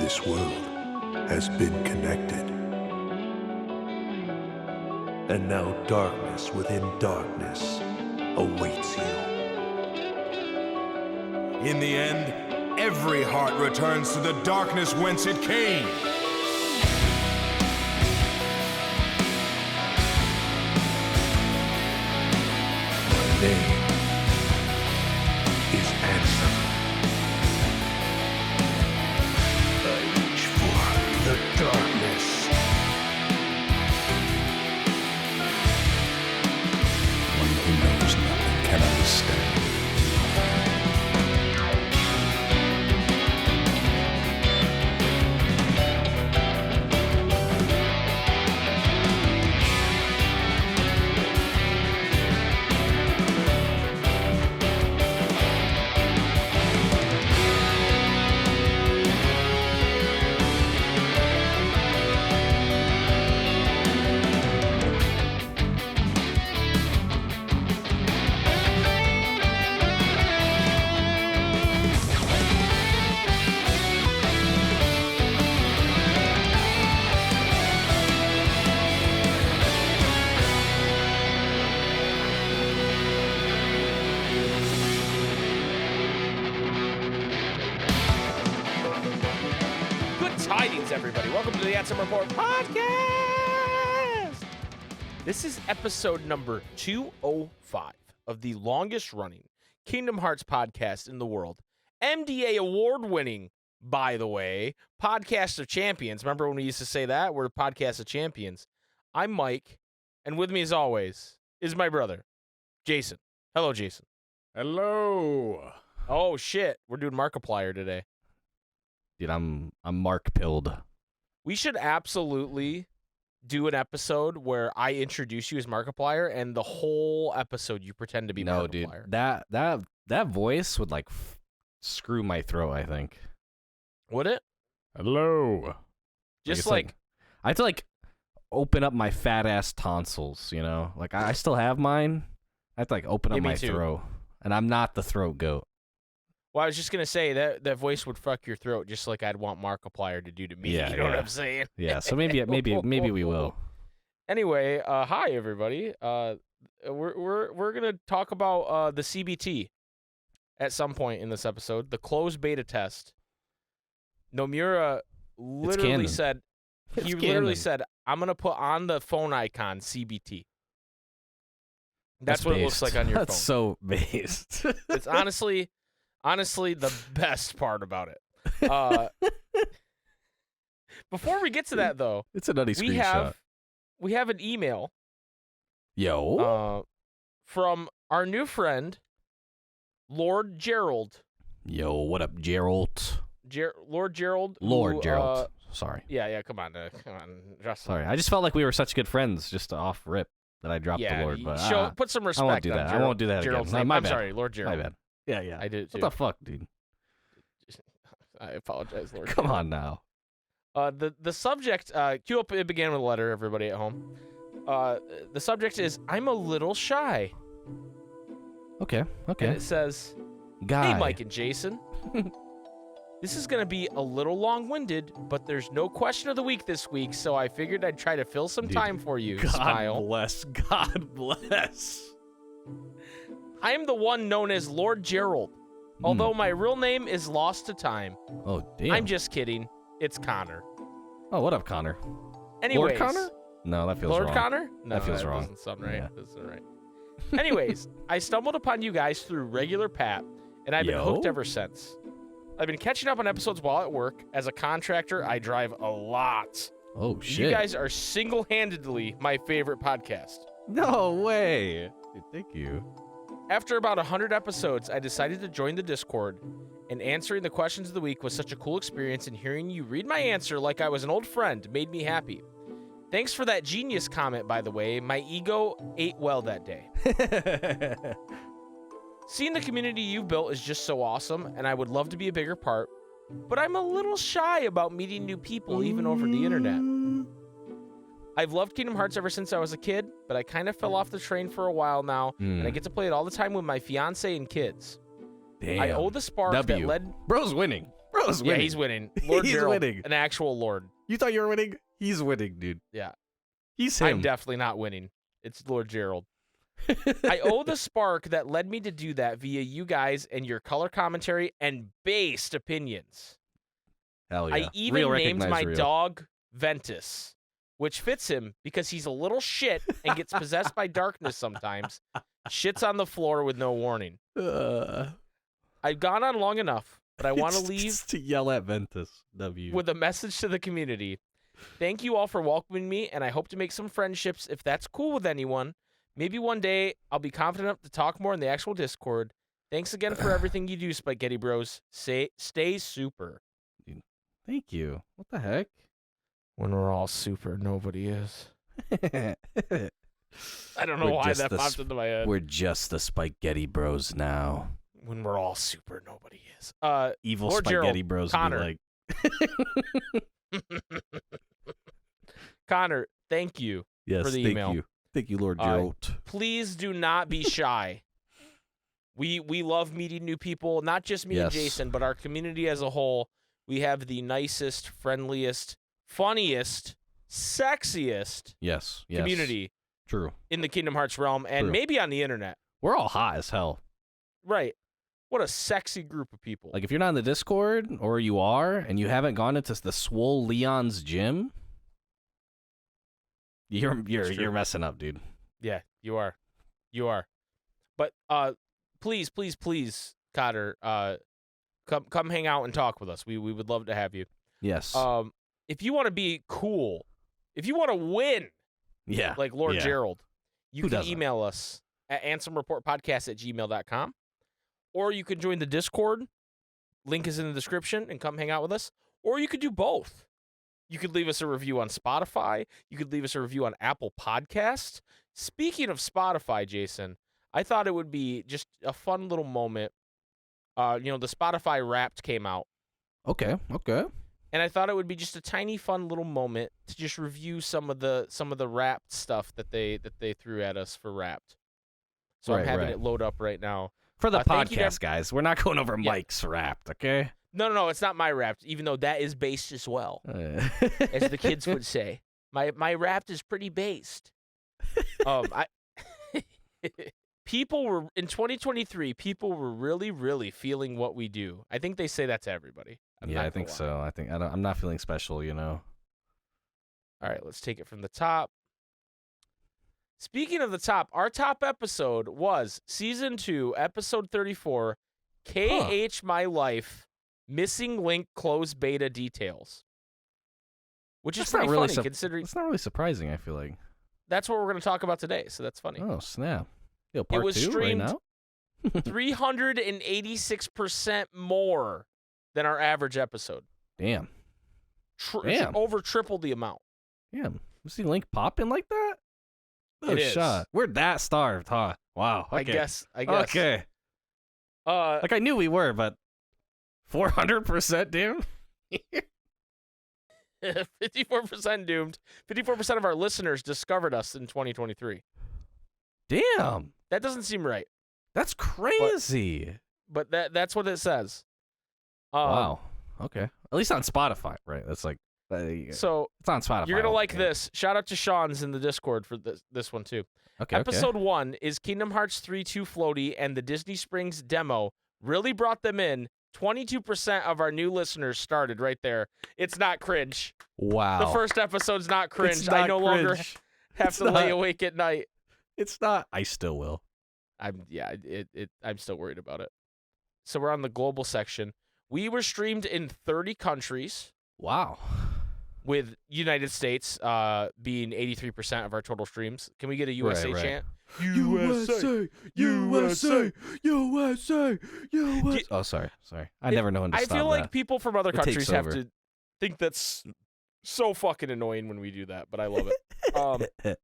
this world has been connected. And now darkness within darkness awaits you. In the end, every heart returns to the darkness whence it came. My name is Ansem. I reach for the darkness. One who knows nothing can understand. Tidings, everybody. Welcome to the Ansem Report podcast. This is episode number 205 of the longest running Kingdom Hearts podcast in the world. MDA award-winning, by the way, podcast of champions. Remember when we used to say that? We're the podcast of champions. I'm Mike, and with me as always is my brother, Jason. Hello, Jason. Hello. Oh, shit. We're doing Markiplier today. Dude, I'm Mark Pilled. We should absolutely do an episode where I introduce you as Markiplier, and the whole episode you pretend to be Markiplier. Dude, that voice would screw my throat, I think. Would it? Hello. Just I have to open up my fat ass tonsils, you know? Like I still have mine. I have to open up my throat. And I'm not the throat goat. Well, I was just going to say that voice would fuck your throat just like I'd want Markiplier to do to me. Yeah, you know what I'm saying? Yeah, so maybe we will. Anyway, hi everybody. We're going to talk about the CBT at some point in this episode, the closed beta test. Nomura literally said I'm going to put on the phone icon CBT. That's what it looks like on your phone. That's so based. It's honestly the best part about it. Before we get to that, though, it's a nutty screenshot. We have an email. Yo. From our new friend, Lord Gerald. Yo, what up, Gerald? Lord Gerald. Lord Gerald. Sorry. Yeah. Come on, Justin. Sorry, I just felt like we were such good friends, just off rip, that I dropped the Lord. But put some respect. I won't do that. I won't do that Gerald's again. name. I'm sorry, Lord Gerald. My bad. Yeah. I did it too. What the fuck, dude? I apologize, Lord. Come on now. The subject. Cue up. It began with a letter. Everybody at home. The subject is I'm a little shy. Okay. And it says, Guy. Hey, Mike and Jason. This is gonna be a little long-winded, but there's no question of the week this week, so I figured I'd try to fill some time for you. God bless. I am the one known as Lord Gerald, although my real name is lost to time. Oh, damn. I'm just kidding. It's Connor. Oh, what up, Connor? Anyways, Lord Connor? No, that feels wrong. Lord Connor? No, that feels wrong. Doesn't sound right. Yeah. Doesn't right. Anyways, I stumbled upon you guys through regular Pat, and I've been hooked ever since. I've been catching up on episodes while at work. As a contractor, I drive a lot. Oh, shit. You guys are single-handedly my favorite podcast. No way. Dude, thank you. After about 100 episodes, I decided to join the Discord, and answering the questions of the week was such a cool experience, and hearing you read my answer like I was an old friend made me happy. Thanks for that genius comment, by the way. My ego ate well that day. Seeing the community you've built is just so awesome, and I would love to be a bigger part, but I'm a little shy about meeting new people, even over the internet. I've loved Kingdom Hearts ever since I was a kid, but I kind of fell off the train for a while now, and I get to play it all the time with my fiance and kids. Damn. I owe the spark that led... Bro's winning. Bro's winning. Yeah, he's winning. Lord He's Gerald, winning. an actual lord. You thought you were winning? He's winning, dude. Yeah. He's him. I'm definitely not winning. It's Lord Gerald. I owe the spark that led me to do that via you guys and your color commentary and based opinions. Hell yeah. I even Real named recognize my real. dog Ventus, which fits him because he's a little shit and gets possessed by darkness sometimes. Shits on the floor with no warning. I've gone on long enough, but I want to leave It's to yell at Ventus. W. with a message to the community. Thank you all for welcoming me, and I hope to make some friendships if that's cool with anyone. Maybe one day I'll be confident enough to talk more in the actual Discord. Thanks again for everything you do, SpikeGhetti Bros. Stay super. Thank you. What the heck? When we're all super, nobody is. I don't know We're why just that the popped into my head. We're just the SpikeGhetti Bros now. When we're all super, nobody is. Evil Lord SpikeGhetti Gerald, Bros Connor. would be like. Connor, thank you Yes, for the thank email. you. Thank you, Lord Gerald. Please do not be shy. We love meeting new people, not just me and Yes. Jason, but our community as a whole. We have the nicest, friendliest, funniest, sexiest Yes. community True. in the Kingdom Hearts realm and True. maybe on the internet. We're all hot as hell. Right. What a sexy group of people. Like, if you're not in the Discord, or you are, and you haven't gone into the Swole Leon's gym, you're messing up, dude. Yeah, you are. You are. But please, Cotter, come hang out and talk with us. We would love to have you. Yes. If you want to be cool, if you want to win, yeah. like Lord yeah. Gerald, you Who can doesn't? email us at ansomreportpodcast@gmail.com, or you can join the Discord. Link is in the description and come hang out with us. Or you could do both. You could leave us a review on Spotify. You could leave us a review on Apple Podcasts. Speaking of Spotify, Jason, I thought it would be just a fun little moment. The Spotify Wrapped came out, Okay. and I thought it would be just a tiny, fun little moment to just review some of the Wrapped stuff that they threw at us for Wrapped. So I'm Right, having right. it load up right now. For the thank you to podcast, guys, we're not going over Yeah. Mike's Wrapped, okay? No, it's not my Wrapped, even though that is based as well, as the kids would say. My Wrapped is pretty based. People were in 2023. People were really, really feeling what we do. I think they say that to everybody. Yeah, I think so. I'm not feeling special, you know. All right, let's take it from the top. Speaking of the top, our top episode was Season 2, Episode 34, KH My Life, Missing Link Closed Beta Details. Which is That's not pretty really funny, considering It's not really surprising, I feel like. that's what we're going to talk about today, so that's funny. Oh, snap. Yo, part was 2 right streamed now? 386% more than our average episode. Damn. Damn. Over triple the amount. Damn. Was the link popping like that? Oh, It is. shot. We're that starved, huh? Wow. Okay. I guess. Okay. Like, I knew we were, but 400%, damn? 54% doomed. 54% of our listeners discovered us in 2023. Damn. That doesn't seem right, That's crazy. but that's what it says. Wow. Okay. At least on Spotify, right? That's like, So it's on Spotify. you're gonna like yeah. this. Shout out to Sean's in the Discord for this one too. Okay. Episode 1 is Kingdom Hearts 3-2 Floaty, and the Disney Springs demo really brought them in. 22% of our new listeners started right there. It's not cringe. Wow. The first episode's not cringe. It's not I no longer cringe. have It's to lay not. awake at night. It's not. I still will. I'm still worried about it. So we're on the global section. We were streamed in 30 countries, Wow. with United States being 83% of our total streams. Can we get a USA right. chant? USA, USA, USA. Oh, sorry. I never know when to I stop feel like that. people from other It takes countries have over. to think that's so fucking annoying when we do that, but I love it.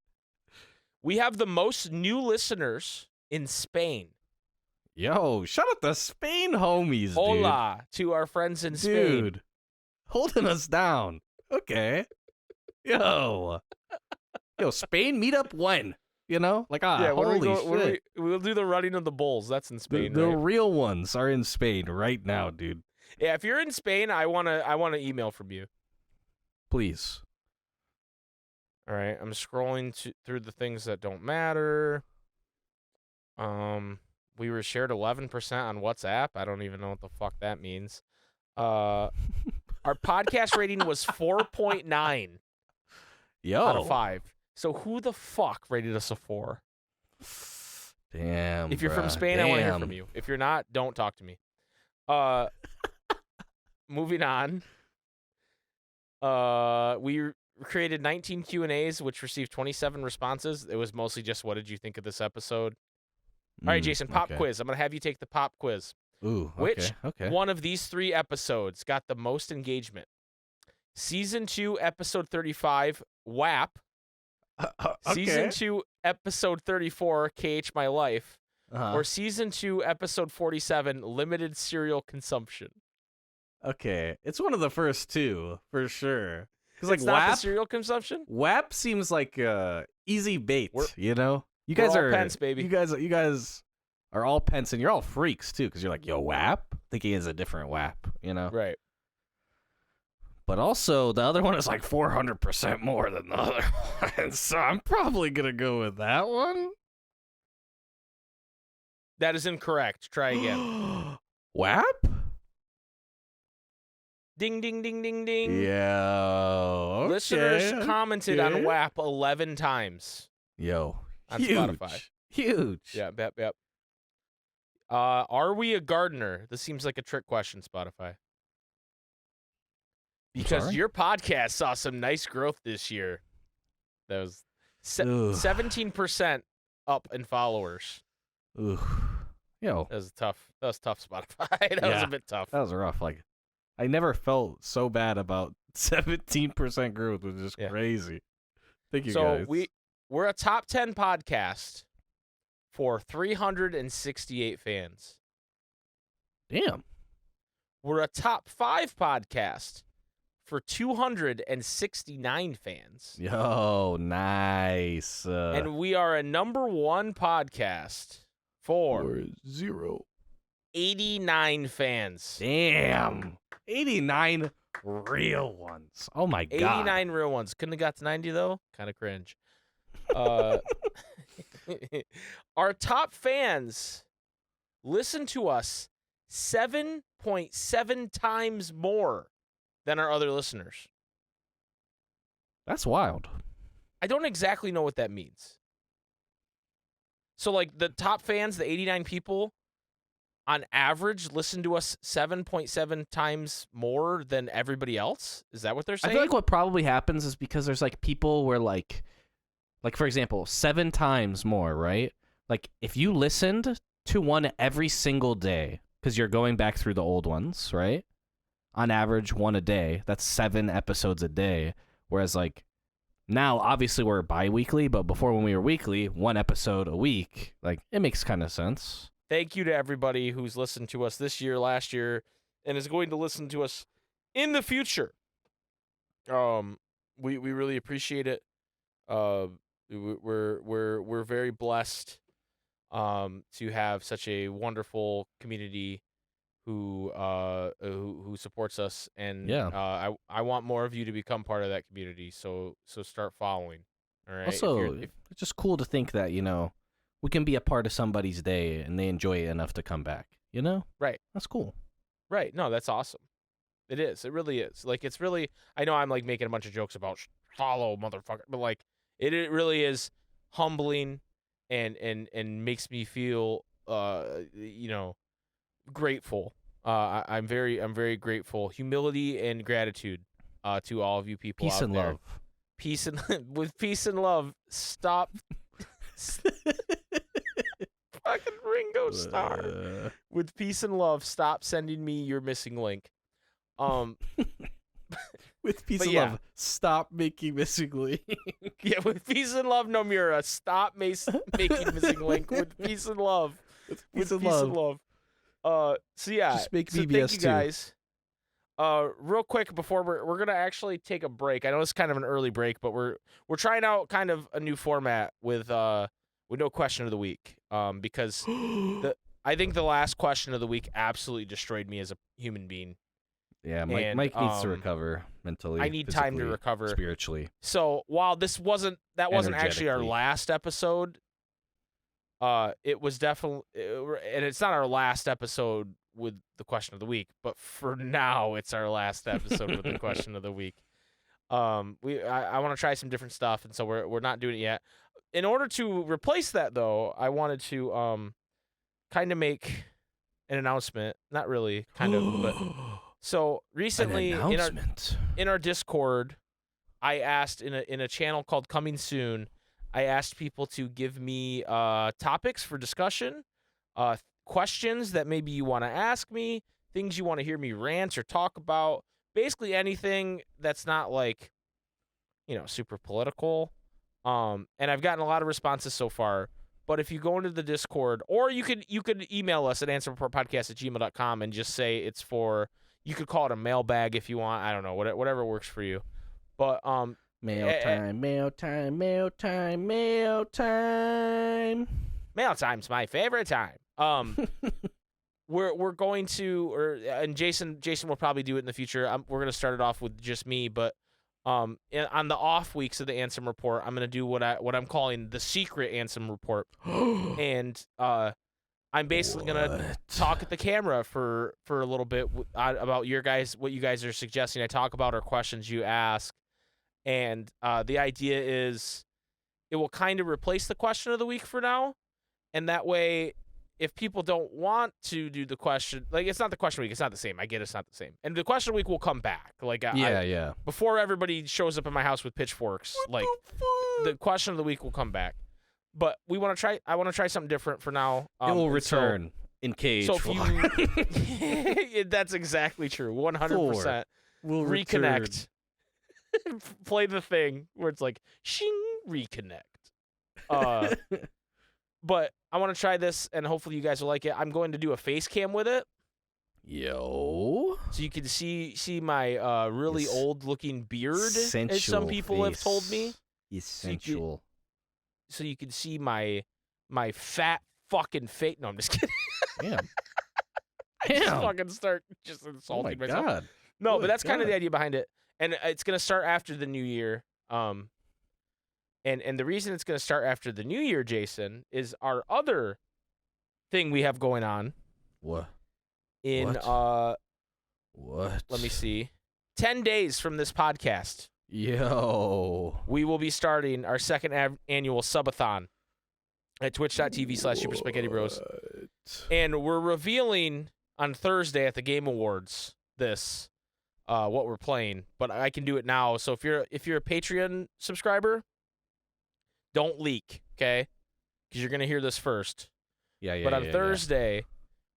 We have the most new listeners in Spain. Yo, shout out the Spain homies, Hola to our friends in dude. Spain. Dude, holding us down. Okay. Yo, Spain meetup when? You know, like Yeah, holy shit. we'll do the running of the bulls. That's in Spain, The right? real ones are in Spain right now, dude. Yeah, if you're in Spain, I want to email from you. Please. All right, I'm scrolling through the things that don't matter. We were shared 11% on WhatsApp. I don't even know what the fuck that means. Our podcast rating was 4.9 out of 5. So who the fuck rated us a 4? Damn. If you're from Spain, I want to hear from you. If you're not, don't talk to me. Moving on. We created 19 Q&As, which received 27 responses. It was mostly just, what did you think of this episode? All right, Jason, pop quiz. I'm going to have you take the pop quiz. Ooh, Which one of these 3 episodes got the most engagement? Season 2, episode 35, WAP. Season 2, episode 34, KH My Life. Or season 2, episode 47, Limited Cereal Consumption. Okay, it's one of the first 2 for sure. Because like not the cereal consumption. WAP seems like easy bait. You know, you we're guys all are pence, baby. You guys are all pence, and you're all freaks too. Because you're like, yo, WAP. Thinking is a different WAP. You know, right? But also, the other one is like 400% more than the other one, so I'm probably gonna go with that one. That is incorrect. Try again. WAP. Ding, ding, ding, ding, ding. Yeah. Okay. Listeners commented on WAP 11 times. Yo. On huge. Spotify. Huge. Yep. Are we a gardener? This seems like a trick question, Spotify. Because your podcast saw some nice growth this year. That was 17% up in followers. Ooh. Yo. That was tough, Spotify. That was a bit tough. That was rough. Like, I never felt so bad about 17% growth, which is crazy. Thank you, guys. So we're a top 10 podcast for 368 fans. Damn. We're a top 5 podcast for 269 fans. Yo, nice. And we are a number 1 podcast for 89 fans. Damn. 89 real ones. Oh, my God. 89 real ones. Couldn't have got to 90, though. Kind of cringe. Our top fans listen to us 7.7 times more than our other listeners. That's wild. I don't exactly know what that means. So, like, the top fans, the 89 people, on average, listen to us 7.7 times more than everybody else? Is that what they're saying? I feel like what probably happens is because there's, like, people where, like, for example, 7 times more, right? Like, if you listened to one every single day, because you're going back through the old ones, right? On average, 1 a day. That's 7 episodes a day. Whereas, like, now, obviously, we're bi-weekly, but before when we were weekly, 1 episode a week. Like, it makes kind of sense. Thank you to everybody who's listened to us this year, last year, and is going to listen to us in the future. We really appreciate it. We're very blessed to have such a wonderful community who supports us, and I want more of you to become part of that community. So start following. All right. Also, it's just cool to think that, you know, we can be a part of somebody's day and they enjoy it enough to come back, you know? Right. That's cool. Right. No, that's awesome. It is. It really is. Like, it's really, I know I'm like making a bunch of jokes about follow, motherfucker, but like it really is humbling and makes me feel, you know, grateful. I'm very grateful. Humility and gratitude to all of you people Peace out and there. love. Peace and with peace and love. Stop. Fucking Ringo Starr. With peace and love, stop sending me your missing link. With peace and love, stop making missing link. Yeah, with peace and love, Nomura, stop making missing link. With peace and love. With peace and love. So yeah, just make so BBS thank you guys. Real quick before we're gonna actually take a break. I know it's kind of an early break, but we're trying out kind of a new format with no question of the week. Because I think the last question of the week absolutely destroyed me as a human being. Yeah, Mike, And, Mike needs to recover mentally. I need time to physically, recover. spiritually. So while this wasn't actually our Energetically. last episode, it was definitely, and it's not our last episode with the question of the week, but for now it's our last episode with the question of the week. I want to try some different stuff, and so we're not doing it yet. In order to replace that, though, I wanted to kind of make an announcement. Not really, kind of, but so recently An announcement. in our Discord, I asked in a channel called Coming Soon, I asked people to give me topics for discussion, questions that maybe you want to ask me, things you want to hear me rant or talk about, basically anything that's not like, super political. And I've gotten a lot of responses so far. But if you go into the Discord, or you could email us at answerreportpodcast@gmail.com and just say it's for, you could call it a mailbag if you want. I don't know, whatever works for you. But Mail time, mail time, mail time, mail time. mail time's my favorite time. We're going to, and Jason will probably do it in the future. We're going to start it off with just me, but on the off weeks of the Ansem report, I'm going to do what I'm calling the secret Ansem report. And I'm basically going to talk at the camera for a little bit about what you guys are suggesting. I talk about our questions you ask. And the idea is it will kind of replace the question of the week for now. And that way, if people don't want to do the question, like, it's not the question of the week, it's not the same. I get it's not the same. And the question of the week will come back. Like, Yeah. before everybody shows up in my house with pitchforks, the question of the week will come back. But I want to try something different for now. It will return in cage. So if you, that's exactly true. 100%. We'll Reconnect. Play the thing where it's like, shing, reconnect. But I want to try this, and hopefully you guys will like it. I'm going to do a face cam with it. Yo. So you can see my really old-looking beard, as some people have told me. Essential. So you can see my fat fucking face. No, I'm just kidding. Damn. I just fucking start just insulting myself. Oh my God. No, Good but that's kind of God. the idea behind it. And it's going to start after the new year. And the reason it's going to start after the new year, Jason, is our other thing we have going on. What? What? Let me see. 10 days from this podcast, Yo. we will be starting our second annual subathon at twitch.tv/Super Spaghetti Bros. And we're revealing on Thursday at the Game Awards what we're playing, but I can do it now. So if you're a Patreon subscriber, don't leak, okay? Because you're gonna hear this first. Yeah. But on Thursday,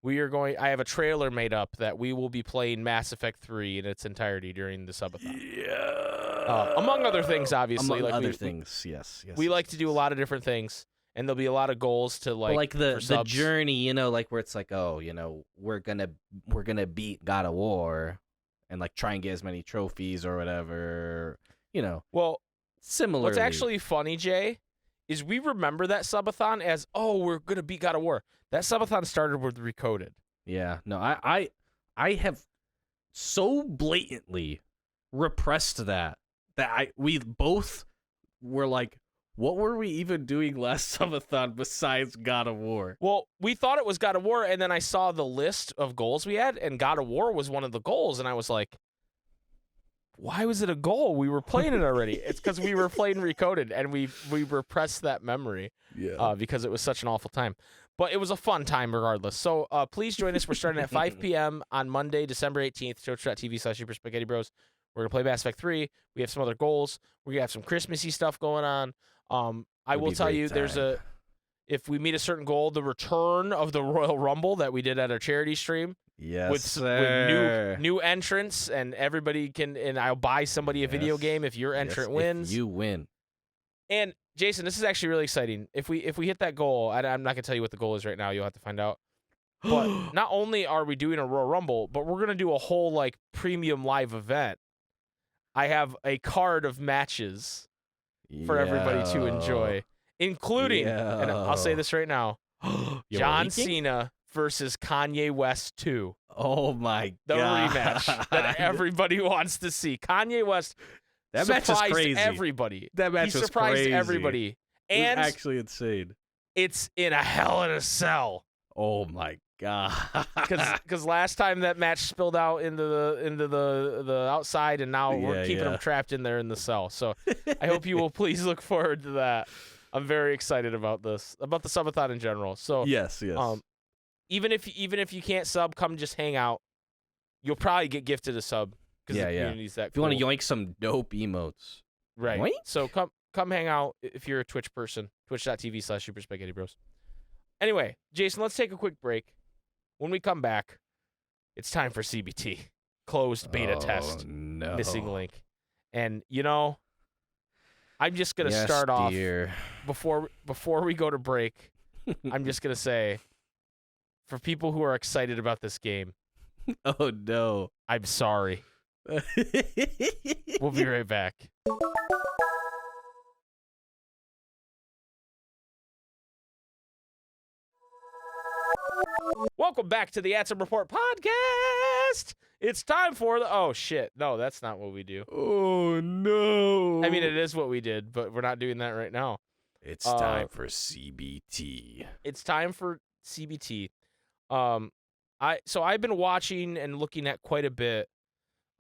I have a trailer made up that we will be playing Mass Effect 3 in its entirety during the subathon. Yeah. Among other things, obviously. Among like other things, yes. We like to do a lot of different things, and there'll be a lot of goals to like for the subs. journey, like where it's like, oh, we're gonna beat God of War, and like try and get as many trophies or whatever. Well, Similarly. what's actually funny, Jay, is we remember that subathon as, oh, we're gonna beat God of War. That subathon started with Recoded. Yeah. No, I have so blatantly repressed that we both were like, what were we even doing last subathon besides God of War? Well, we thought it was God of War, and then I saw the list of goals we had, and God of War was one of the goals, and I was like, why was it a goal? We were playing it already. It's because we were playing Recoded, and we repressed that memory because it was such an awful time. But it was a fun time regardless. So please join us. We're starting at 5 p.m. on Monday, December 18th, twitch.tv/Super Spaghetti Bros. We're going to play Mass Effect 3. We have some other goals. We have some Christmassy stuff going on. I will tell you, if we meet a certain goal, the return of the Royal Rumble that we did at our charity stream. Yes, with new entrants, and everybody and I'll buy somebody a video game if your entrant wins. If you win. And Jason, this is actually really exciting. If we hit that goal, I'm not gonna tell you what the goal is right now. You'll have to find out. But not only are we doing a Royal Rumble, but we're gonna do a whole premium live event. I have a card of matches for everybody to enjoy, including, and I'll say this right now, John Cena versus Kanye West 2. Oh my The god. rematch that everybody wants to see. Kanye West That match is surprised crazy. everybody. That match he was surprised crazy. everybody. It was And actually insane. it's in a Hell in a Cell. Oh my god. Because last time that match spilled out into the outside, and now we're keeping them trapped in there in the cell. So I hope you will please look forward to that. I'm very excited about this, about the subathon in general. So yes. even if you can't sub, come just hang out. You'll probably get gifted a sub because the community's that If you cool. want to yoink some dope emotes. Right. Yoink? So come hang out if you're a Twitch person. Twitch.tv/Super SpikeGhetti Bros. Anyway, Jason, let's take a quick break. When we come back, it's time for CBT. Closed beta test. No. Missing link. And I'm just gonna Yes, start off dear. before we go to break. I'm just gonna say, for people who are excited about this game, Oh no. I'm sorry. We'll be right back. Welcome back to the Ansem Report podcast. It's time for the... Oh, shit. No, that's not what we do. Oh no. I mean, it is what we did, but we're not doing that right now. It's time for CBT. It's time for CBT. I've been watching and looking at quite a bit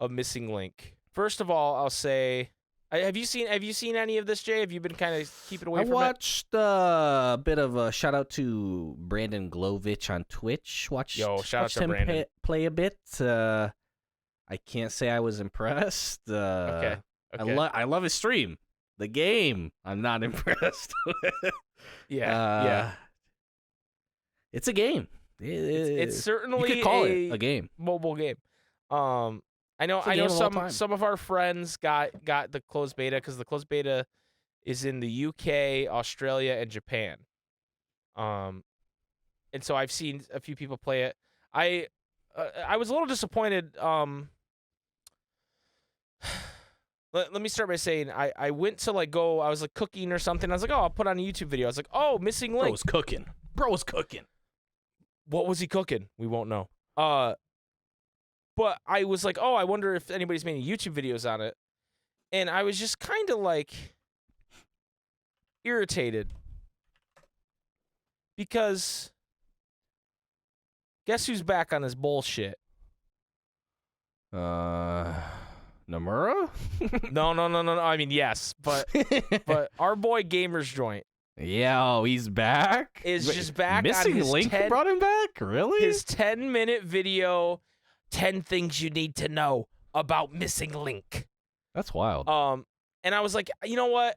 of Missing Link. First of all, I'll say... Have you seen any of this, Jay? Have you been kind of keeping away from it? I watched a bit of a shout out to Brandon Glovich on Twitch. Shout out to him Brandon. Play a bit. I can't say I was impressed. Okay. I love his stream. The game, I'm not impressed with. Yeah. It's a game. It's certainly you could call it a game. Mobile game. I know some of our friends got the closed beta because the closed beta is in the UK, Australia, and Japan. And so I've seen a few people play it. I was a little disappointed. Let me start by saying I went to I was cooking or something. I was like, oh, I'll put on a YouTube video. I was like, oh, Missing Link. Bro was cooking. What was he cooking? We won't know. But I was like, oh, I wonder if anybody's making YouTube videos on it. And I was just kind of irritated. Because guess who's back on his bullshit? Nomura? No. I mean, yes, but our boy Gamer's Joint. Yeah, he's back. Just back. Missing on his Link brought him back? Really? His 10-minute video, 10 things you need to know about Missing Link. That's wild. And I was like, you know what?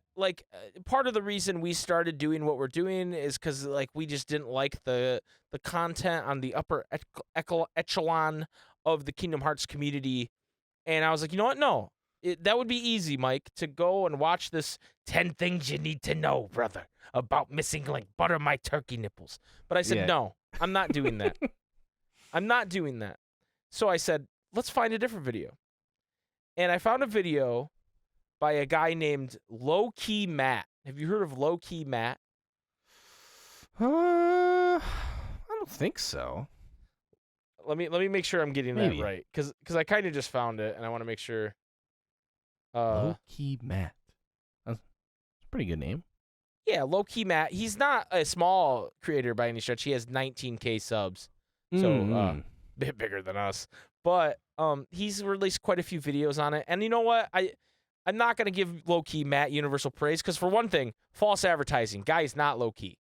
Part of the reason we started doing what we're doing is because we just didn't like the content on the upper echelon of the Kingdom Hearts community. And I was like, you know what? No, that would be easy, Mike, to go and watch this 10 things you need to know, brother, about Missing Link. Butter my turkey nipples. But I said, no, I'm not doing that. I'm not doing that. So I said, let's find a different video. And I found a video by a guy named Low Key Matt. Have you heard of Low Key Matt? I don't think so. Let me make sure I'm getting Maybe. that right, because I kind of just found it and I want to make sure. Low Key Matt. That's a pretty good name. Yeah, Low Key Matt. He's not a small creator by any stretch. He has 19K subs, so bit bigger than us. But he's released quite a few videos on it. And you know what? I'm not gonna give Low Key Matt universal praise because for one thing, false advertising. Guy's not low key.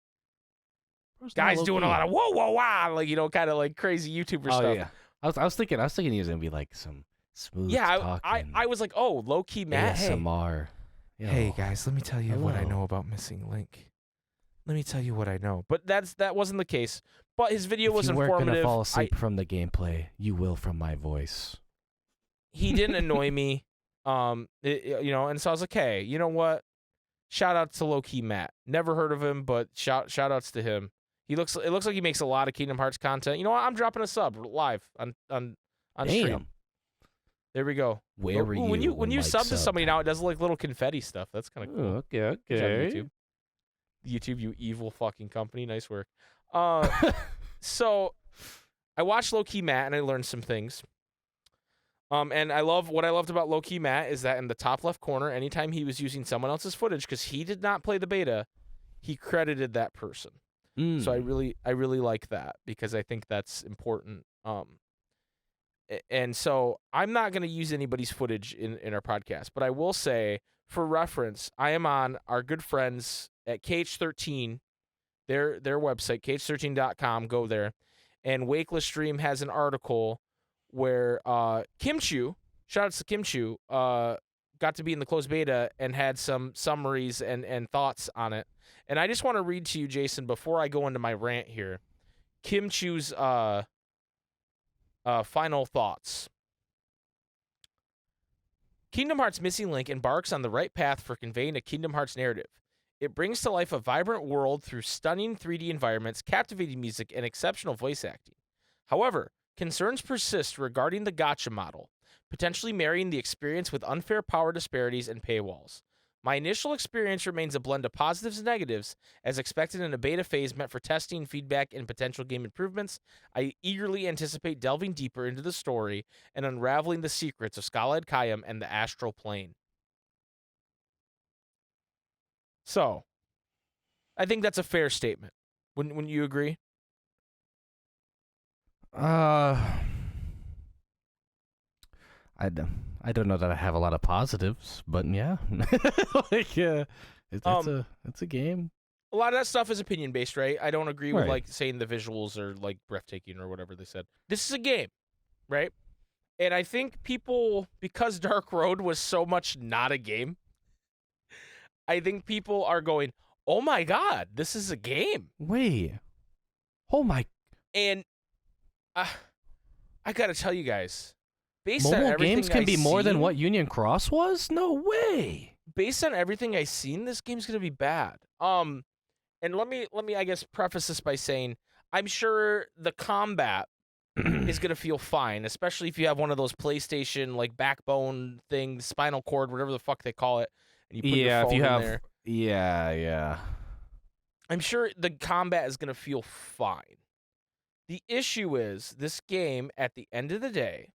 Guy's doing a lot of whoa wow, kind of crazy YouTuber stuff. Yeah. I was thinking he was gonna be some smooth. I was like, oh, Low Key Matt. ASMR. Hey guys, let me tell you what I know about Missing Link. Let me tell you what I know. But that wasn't the case. But his video was informative. If you weren't gonna fall asleep from the gameplay, you will from my voice. He didn't annoy me. And so I was like, hey, you know what? Shout out to Low Key Matt. Never heard of him, but shout outs to him. It looks like he makes a lot of Kingdom Hearts content. You know what? I'm dropping a sub live on stream. There we go. Where were you when you sub to somebody now? It does little confetti stuff. That's kind of cool. Okay. Good job, YouTube, you evil fucking company. Nice work. So I watched Low Key Matt and I learned some things. And what I loved about Low Key Matt is that in the top left corner, anytime he was using someone else's footage, because he did not play the beta, he credited that person. So I really like that because I think that's important. And so I'm not going to use anybody's footage in our podcast, but I will say, for reference, I am on our good friends at KH13, their website, kh13.com. Go there. And Wakeless Stream has an article where Kim Chu, shout out to Kim Chu, got to be in the closed beta and had some summaries and thoughts on it. And I just want to read to you, Jason, before I go into my rant here, Kim Chu's final thoughts. Kingdom Hearts Missing Link embarks on the right path for conveying a Kingdom Hearts narrative. It brings to life a vibrant world through stunning 3D environments, captivating music, and exceptional voice acting. However, concerns persist regarding the gacha model, potentially marrying the experience with unfair power disparities and paywalls. My initial experience remains a blend of positives and negatives, as expected in a beta phase meant for testing, feedback, and potential game improvements. I eagerly anticipate delving deeper into the story and unraveling the secrets of Skull-Eyed Kayam and the Astral Plane. So, I think that's a fair statement. Wouldn't you agree? I don't know that I have a lot of positives, but yeah, like it's a game. A lot of that stuff is opinion based, right? I don't agree with Right. like saying the visuals are like breathtaking or whatever they said. This is a game, right? And I think people, because Dark Road was so much not a game, I think people are going, "Oh my god, this is a game!" Wait, oh my! And I gotta tell you guys, based on Mobile everything games can I've be more than seen- what Union Cross was? No way! Based on everything I've seen, this game's gonna be bad. And let me I guess preface this by saying I'm sure the combat is gonna feel fine, especially if you have one of those PlayStation like backbone things, spinal cord, whatever the fuck they call it, and you put your Yeah, phone if you in have, there. yeah. I'm sure the combat is gonna feel fine. The issue is this game, at the end of the day,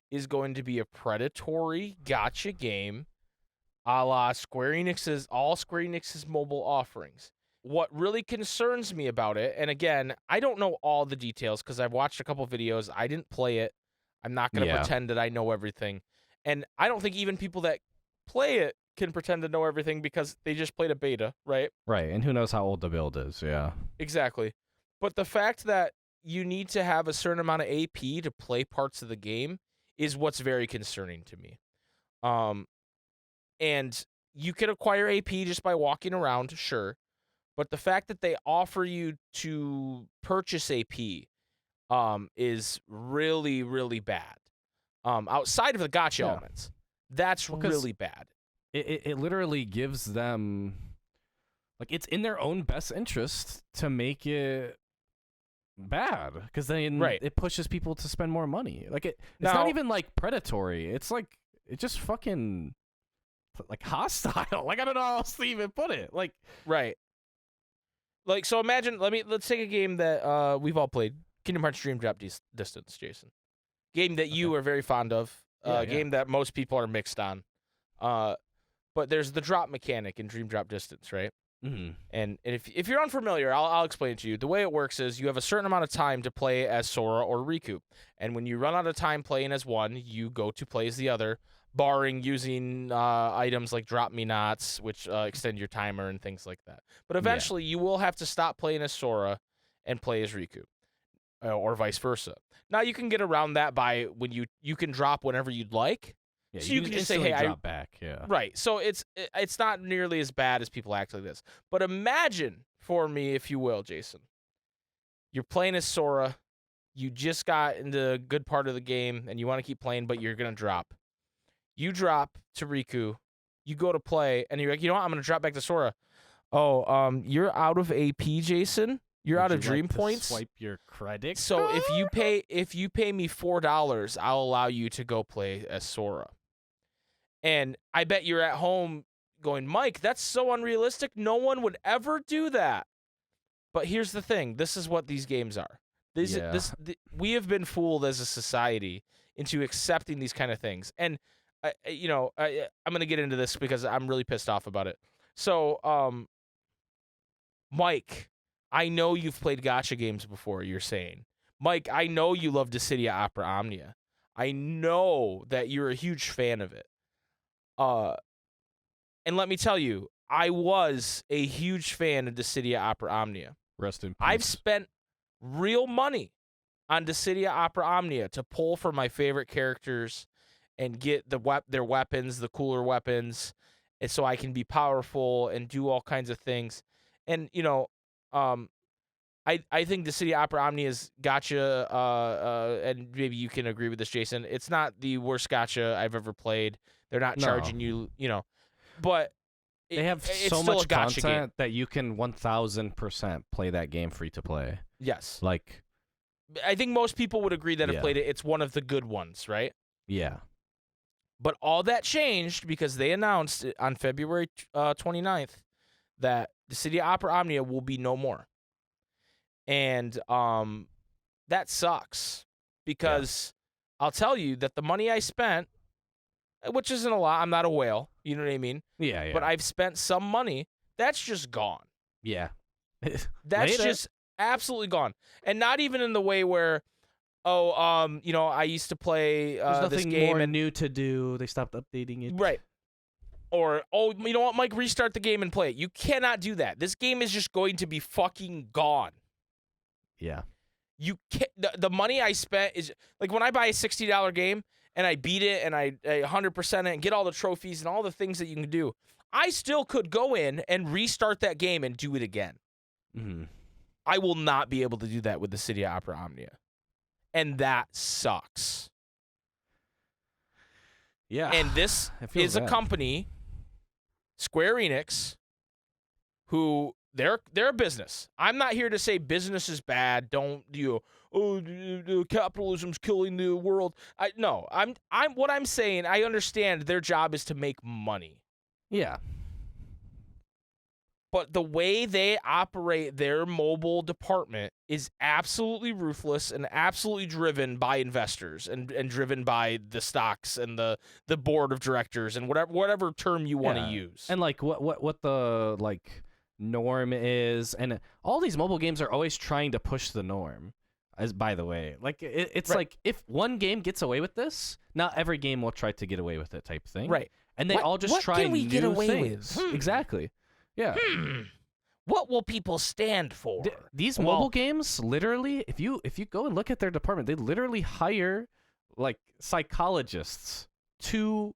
is going to be a predatory gotcha game, a la all Square Enix's mobile offerings. What really concerns me about it, and again, I don't know all the details because I've watched a couple videos. I didn't play it. I'm not going to Yeah. pretend that I know everything. And I don't think even people that play it can pretend to know everything because they just played a beta, right? Right, and who knows how old the build is? Yeah. Exactly. But the fact that you need to have a certain amount of AP to play parts of the game is what's very concerning to me. And you can acquire AP just by walking around, sure. But the fact that they offer you to purchase AP is really, really bad. Outside of the gotcha Yeah. elements, that's Well, 'cause really bad. It literally gives them, like, it's in their own best interest to make it bad, because then Right. it pushes people to spend more money. Like, it's Now- not even like predatory. It's like, it just fucking like hostile. Like, I don't know how else to even put it. Like, Right. Like, so imagine, let's take a game that we've all played, Kingdom Hearts Dream Drop Distance, Jason. Game that you are very fond of. Yeah, yeah. Game that most people are mixed on. But there's the drop mechanic in Dream Drop Distance, right? And if you're unfamiliar, I'll explain it to you. The way it works is you have a certain amount of time to play as Sora or Riku. And when you run out of time playing as one, you go to play as the other, barring using items like Drop Me Nots, which extend your timer and things like that. But eventually, you will have to stop playing as Sora and play as Riku, or vice versa. Now, you can get around that by when you can drop whenever you'd like. yeah, So you can just say, instantly "Hey, drop back." Yeah. Right. So it's not nearly as bad as people act like this. But imagine for me, if you will, Jason. You're playing as Sora. You just got into a good part of the game and you want to keep playing, but you're going to drop. You drop to Riku. You go to play and you're like, "You know what? I'm going to drop back to Sora." "Oh, you're out of AP, Jason. You're out of Dream Points. Swipe your credit. So card? if you pay me $4, I'll allow you to go play as Sora." And I bet you're at home going, "Mike, that's so unrealistic. No one would ever do that." But here's the thing. This is what these games are. Yeah. We have been fooled as a society into accepting these kind of things. And I'm going to get into this because I'm really pissed off about it. So, Mike, I know you've played gacha games before, you're saying. Mike, I know you love Dissidia Opera Omnia. I know that you're a huge fan of it. And let me tell you, I was a huge fan of Dissidia Opera Omnia. Rest in peace. I've spent real money on Dissidia Opera Omnia to pull for my favorite characters and get their weapons, the cooler weapons, and so I can be powerful and do all kinds of things. And I think Dissidia Opera Omnia's gacha, and maybe you can agree with this, Jason. It's not the worst gacha I've ever played. They're not charging you, but they have it's so still much a gacha content game. that you can 1000% play that game free to play. Yes. Like, I think most people would agree that have Yeah. played it. It's one of the good ones, right? yeah. But all that changed because they announced on February 29th that Dissidia Opera Omnia will be no more. And that sucks because I'll tell you that the money I spent, which isn't a lot, I'm not a whale, you know what I mean? Yeah. But I've spent some money, that's just gone. Yeah. That's Later. just absolutely gone. And not even in the way where, I used to play There's this nothing game more and new to do. They stopped updating it. right. Or, you know what, Mike, restart the game and play it. You cannot do that. This game is just going to be fucking gone. Yeah. You can't, the money I spent is, like, when I buy a $60 game and I beat it and I 100% it and get all the trophies and all the things that you can do, I still could go in and restart that game and do it again. Mm-hmm. I will not be able to do that with the Dissidia Opera Omnia. And that sucks. Yeah. And this I feel is a bad. company, Square Enix, who they're a business. I'm not here to say business is bad. Don't capitalism's killing the world. I'm what I'm saying, I understand their job is to make money. Yeah. But the way they operate their mobile department is absolutely ruthless and absolutely driven by investors and driven by the stocks and the board of directors and whatever term you want to Yeah. use. And like what the like norm is, and all these mobile games are always trying to push the norm. As by the way, like it's Right. like if one game gets away with this, not every game will try to get away with it, type thing. Right. And they all just what try can we new get away things. with? Exactly. Yeah. What will people stand for? These Well- mobile games, literally, if you go and look at their department, they literally hire like psychologists to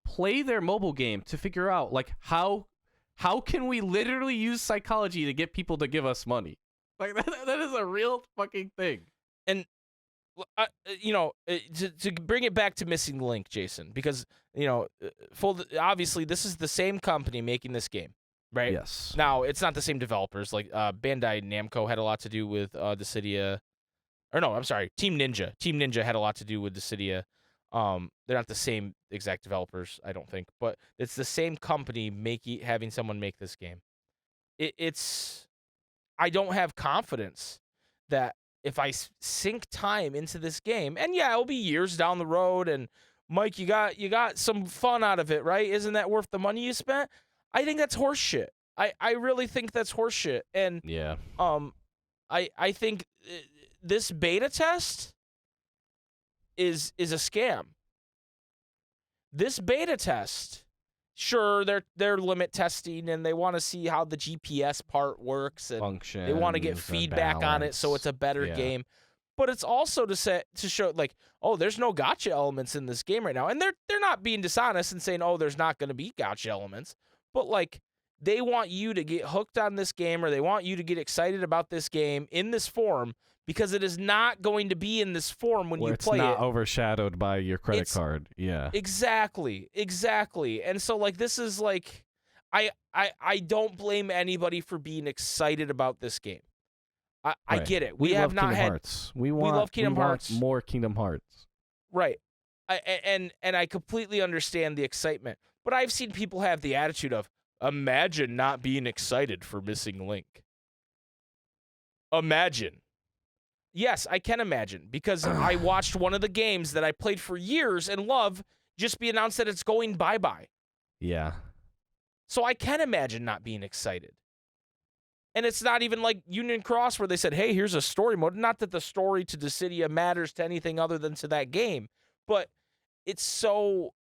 play their mobile game to figure out like how can we literally use psychology to get people to give us money. Like that is a real fucking thing. To bring it back to Missing Link, Jason, because obviously this is the same company making this game, right? Yes. Now it's not the same developers. Like Bandai Namco had a lot to do with Dissidia, or no, I'm sorry, Team Ninja. Team Ninja had a lot to do with Dissidia. They're not the same exact developers, I don't think, but it's the same company having someone make this game. I don't have confidence that if I sink time into this game, and yeah, it'll be years down the road, and Mike, you got some fun out of it, right? Isn't that worth the money you spent? I think that's horseshit. I really think that's horseshit. And Yeah. I think this beta test is a scam. This beta test, sure, they're limit testing and they want to see how the GPS part works and Function. they want to get feedback on it so it's a better game. But it's also to show like, oh, there's no gotcha elements in this game right now. And they're not being dishonest and saying, oh, there's not going to be gotcha elements. But like, they want you to get hooked on this game, or they want you to get excited about this game in this form, because it is not going to be in this form when where you it's play not it. overshadowed by your credit It's- card. Yeah. Exactly. And so like, this is like, I don't blame anybody for being excited about this game. I Right. get it. We have love not Kingdom had Hearts. We love Kingdom Hearts. more Kingdom Hearts. right. And I completely understand the excitement, but I've seen people have the attitude of, imagine not being excited for Missing Link. Imagine. Yes, I can imagine, because I watched one of the games that I played for years and love just be announced that it's going bye-bye. Yeah. So I can imagine not being excited. And it's not even like Union Cross where they said, hey, here's a story mode. Not that the story to Dissidia matters to anything other than to that game, but it's so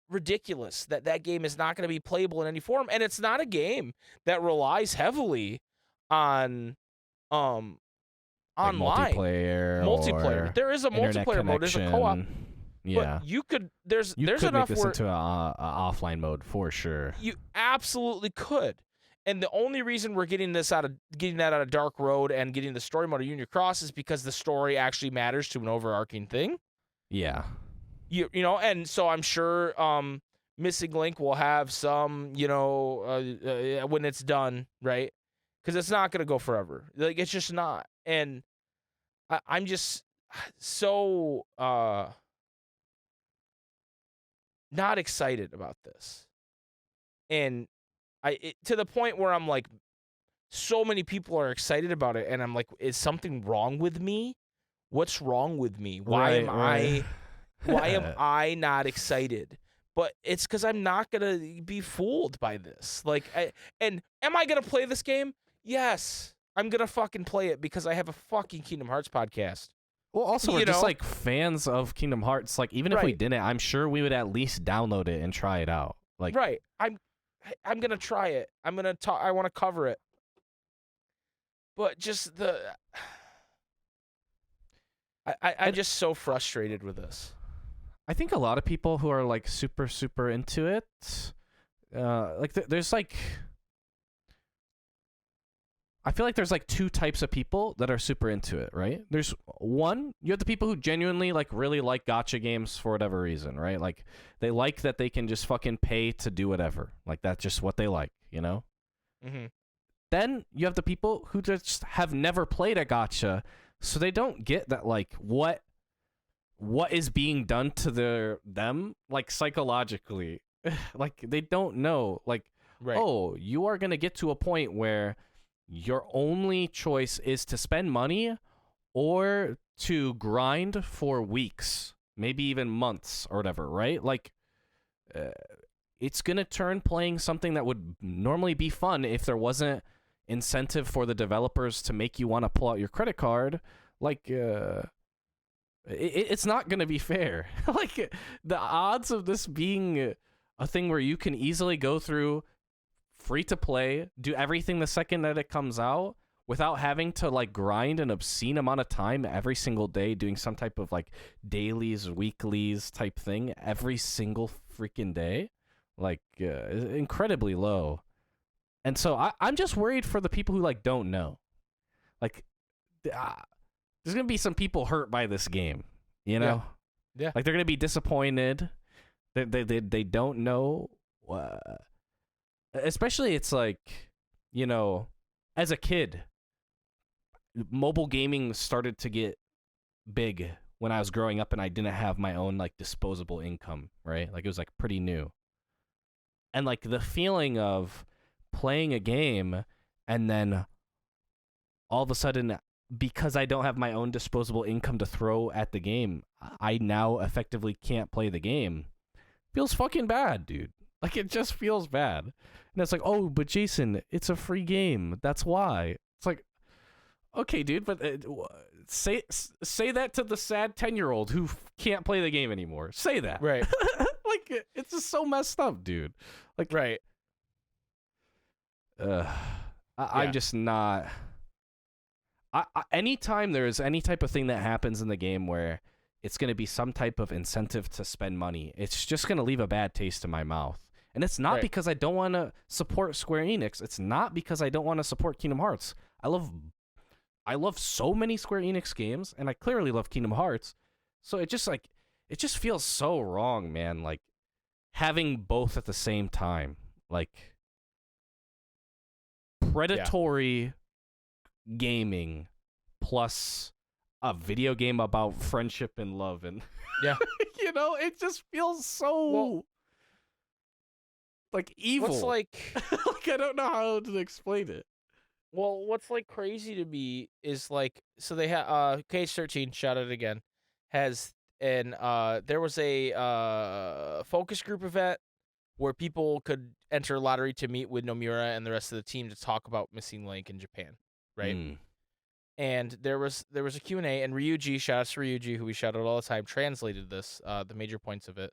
ridiculous that that game is not going to be playable in any form. And it's not a game that relies heavily on online multiplayer. There is a multiplayer mode. There's a co-op. Yeah, but you could. There's could enough make this where into a offline mode for sure. you absolutely could. And the only reason we're getting that out of Dark Road and getting the story mode of Union Cross is because the story actually matters to an overarching thing. Yeah. You know, and so I'm sure Missing Link will have some, when it's done, right? Because it's not going to go forever. Like, it's just not. And I'm just so not excited about this. And to the point where I'm like, so many people are excited about it, and I'm like, is something wrong with me? What's wrong with me? Why am I not excited? But it's because I'm not gonna be fooled by this. Like, and am I gonna play this game? Yes, I'm gonna fucking play it because I have a fucking Kingdom Hearts podcast. Well, also, we're just like fans of Kingdom Hearts. Like, even if we didn't, I'm sure we would at least download it and try it out. Like, right. I'm gonna try it. I'm gonna talk. I want to cover it. But just I'm just so frustrated with this. I think a lot of people who are like super, super into it, like there's like, I feel like there's like two types of people that are super into it, right? There's one, you have the people who genuinely like really like gacha games for whatever reason, right? Like they like that they can just fucking pay to do whatever. Like that's just what they like, you know? Mm-hmm. Then you have the people who just have never played a gacha, so they don't get that like what is being done to them like psychologically. Like they don't know. Like, oh, you are gonna get to a point where your only choice is to spend money or to grind for weeks, maybe even months or whatever, right? Like, it's gonna turn playing something that would normally be fun if there wasn't incentive for the developers to make you want to pull out your credit card. Like, it's not gonna be fair. Like, the odds of this being a thing where you can easily go through free to play, do everything the second that it comes out without having to like grind an obscene amount of time every single day doing some type of like dailies, weeklies type thing every single freaking day, like incredibly low. And so I'm just worried for the people who like don't know. Like, there's gonna be some people hurt by this game, you know? Yeah. Like they're gonna be disappointed. They don't know. Especially, it's like, you know, as a kid, mobile gaming started to get big when I was growing up, and I didn't have my own like disposable income, right? Like it was like pretty new, and like the feeling of playing a game and then all of a sudden, because I don't have my own disposable income to throw at the game, I now effectively can't play the game. Feels fucking bad, dude. Like, it just feels bad. And it's like, oh, but Jason, it's a free game. That's why. It's like, okay, dude, but say that to the sad 10-year-old who can't play the game anymore. Say that. Right. Like, it's just so messed up, dude. Like, right. I'm just not... anytime there's any type of thing that happens in the game where it's going to be some type of incentive to spend money, it's just going to leave a bad taste in my mouth. And it's not because I don't want to support Square Enix. It's not because I don't want to support Kingdom Hearts. I love so many Square Enix games, and I clearly love Kingdom Hearts. So it just feels so wrong, man. Like, having both at the same time. Like, predatory gaming plus a video game about friendship and love, and you know, it just feels so like evil. What's like like, I don't know how to explain it. Well, what's like crazy to me is like, so they have KH13, shout out again, has there was a focus group event where people could enter lottery to meet with Nomura and the rest of the team to talk about Missing Link in Japan, right? And there was a Q&A, and Ryuji, shout out to Ryuji, who we shout out all the time, translated this, the major points of it.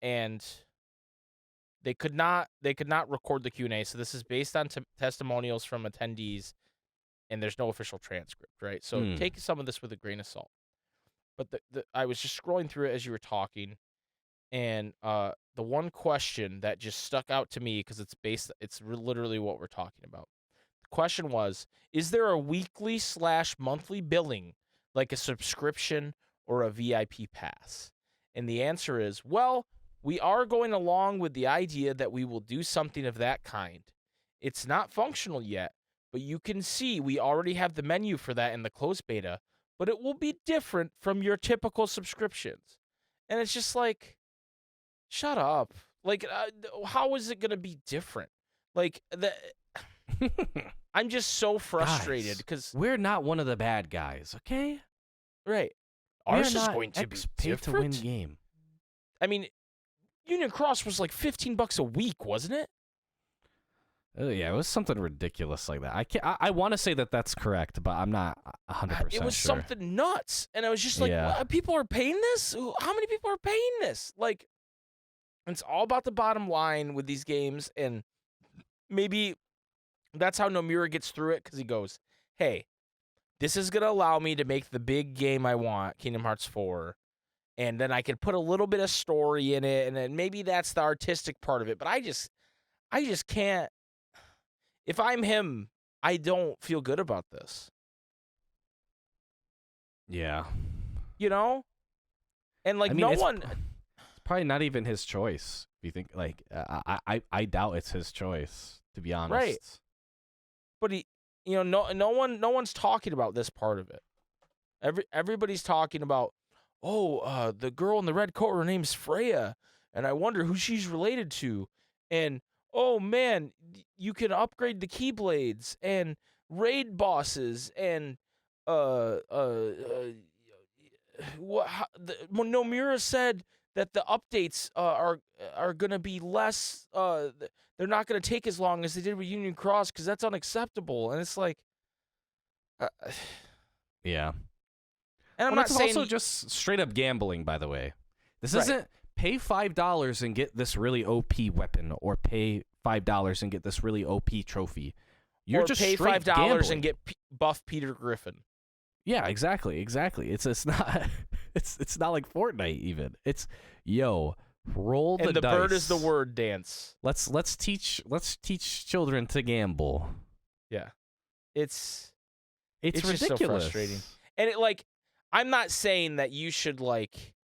And they could not record the Q&A, so this is based on testimonials from attendees, and there's no official transcript, right? So take some of this with a grain of salt. But I was just scrolling through it as you were talking, and the one question that just stuck out to me, because it's literally what we're talking about. The question was, is there a weekly/monthly billing, like a subscription or a VIP pass? And the answer is, well, we are going along with the idea that we will do something of that kind. It's not functional yet, but you can see we already have the menu for that in the closed beta, but it will be different from your typical subscriptions. And it's just like, shut up. Like, how is it going to be different? Like, I'm just so frustrated because we're not one of the bad guys, okay? Right. Ours is going to be different. To win game. I mean, Union Cross was like $15 a week, wasn't it? Oh yeah, it was something ridiculous like that. I want to say that that's correct, but I'm not 100% sure. It was something nuts, and I was just like, Yeah. what, people are paying this? How many people are paying this? Like, it's all about the bottom line with these games, and maybe that's how Nomura gets through it, because he goes, hey, this is going to allow me to make the big game I want, Kingdom Hearts 4, and then I can put a little bit of story in it, and then maybe that's the artistic part of it, but I just can't. If I'm him, I don't feel good about this. Yeah. You know? And like, I mean, no one. It's probably not even his choice. If you think like, I doubt it's his choice, to be honest. Right. But no one's talking about this part of it. Everybody's talking about, the girl in the red coat, her name's Freya, and I wonder who she's related to, and oh man, you can upgrade the Keyblades and raid bosses, and Nomura said that the updates are gonna be less. They're not gonna take as long as they did with Union Cross, because that's unacceptable. And it's like, yeah. And I'm not it's saying also just straight up gambling, by the way. This isn't pay $5 and get this really OP weapon, or pay $5 and get this really OP trophy. You're just pay straight $5 gambling. and get buff Peter Griffin. Yeah, exactly. It's not it's not like Fortnite even. It's roll the dice. And the bird is the word dance. Let's teach children to gamble. Yeah. It's ridiculous. Just so frustrating. And I'm not saying that you should, like,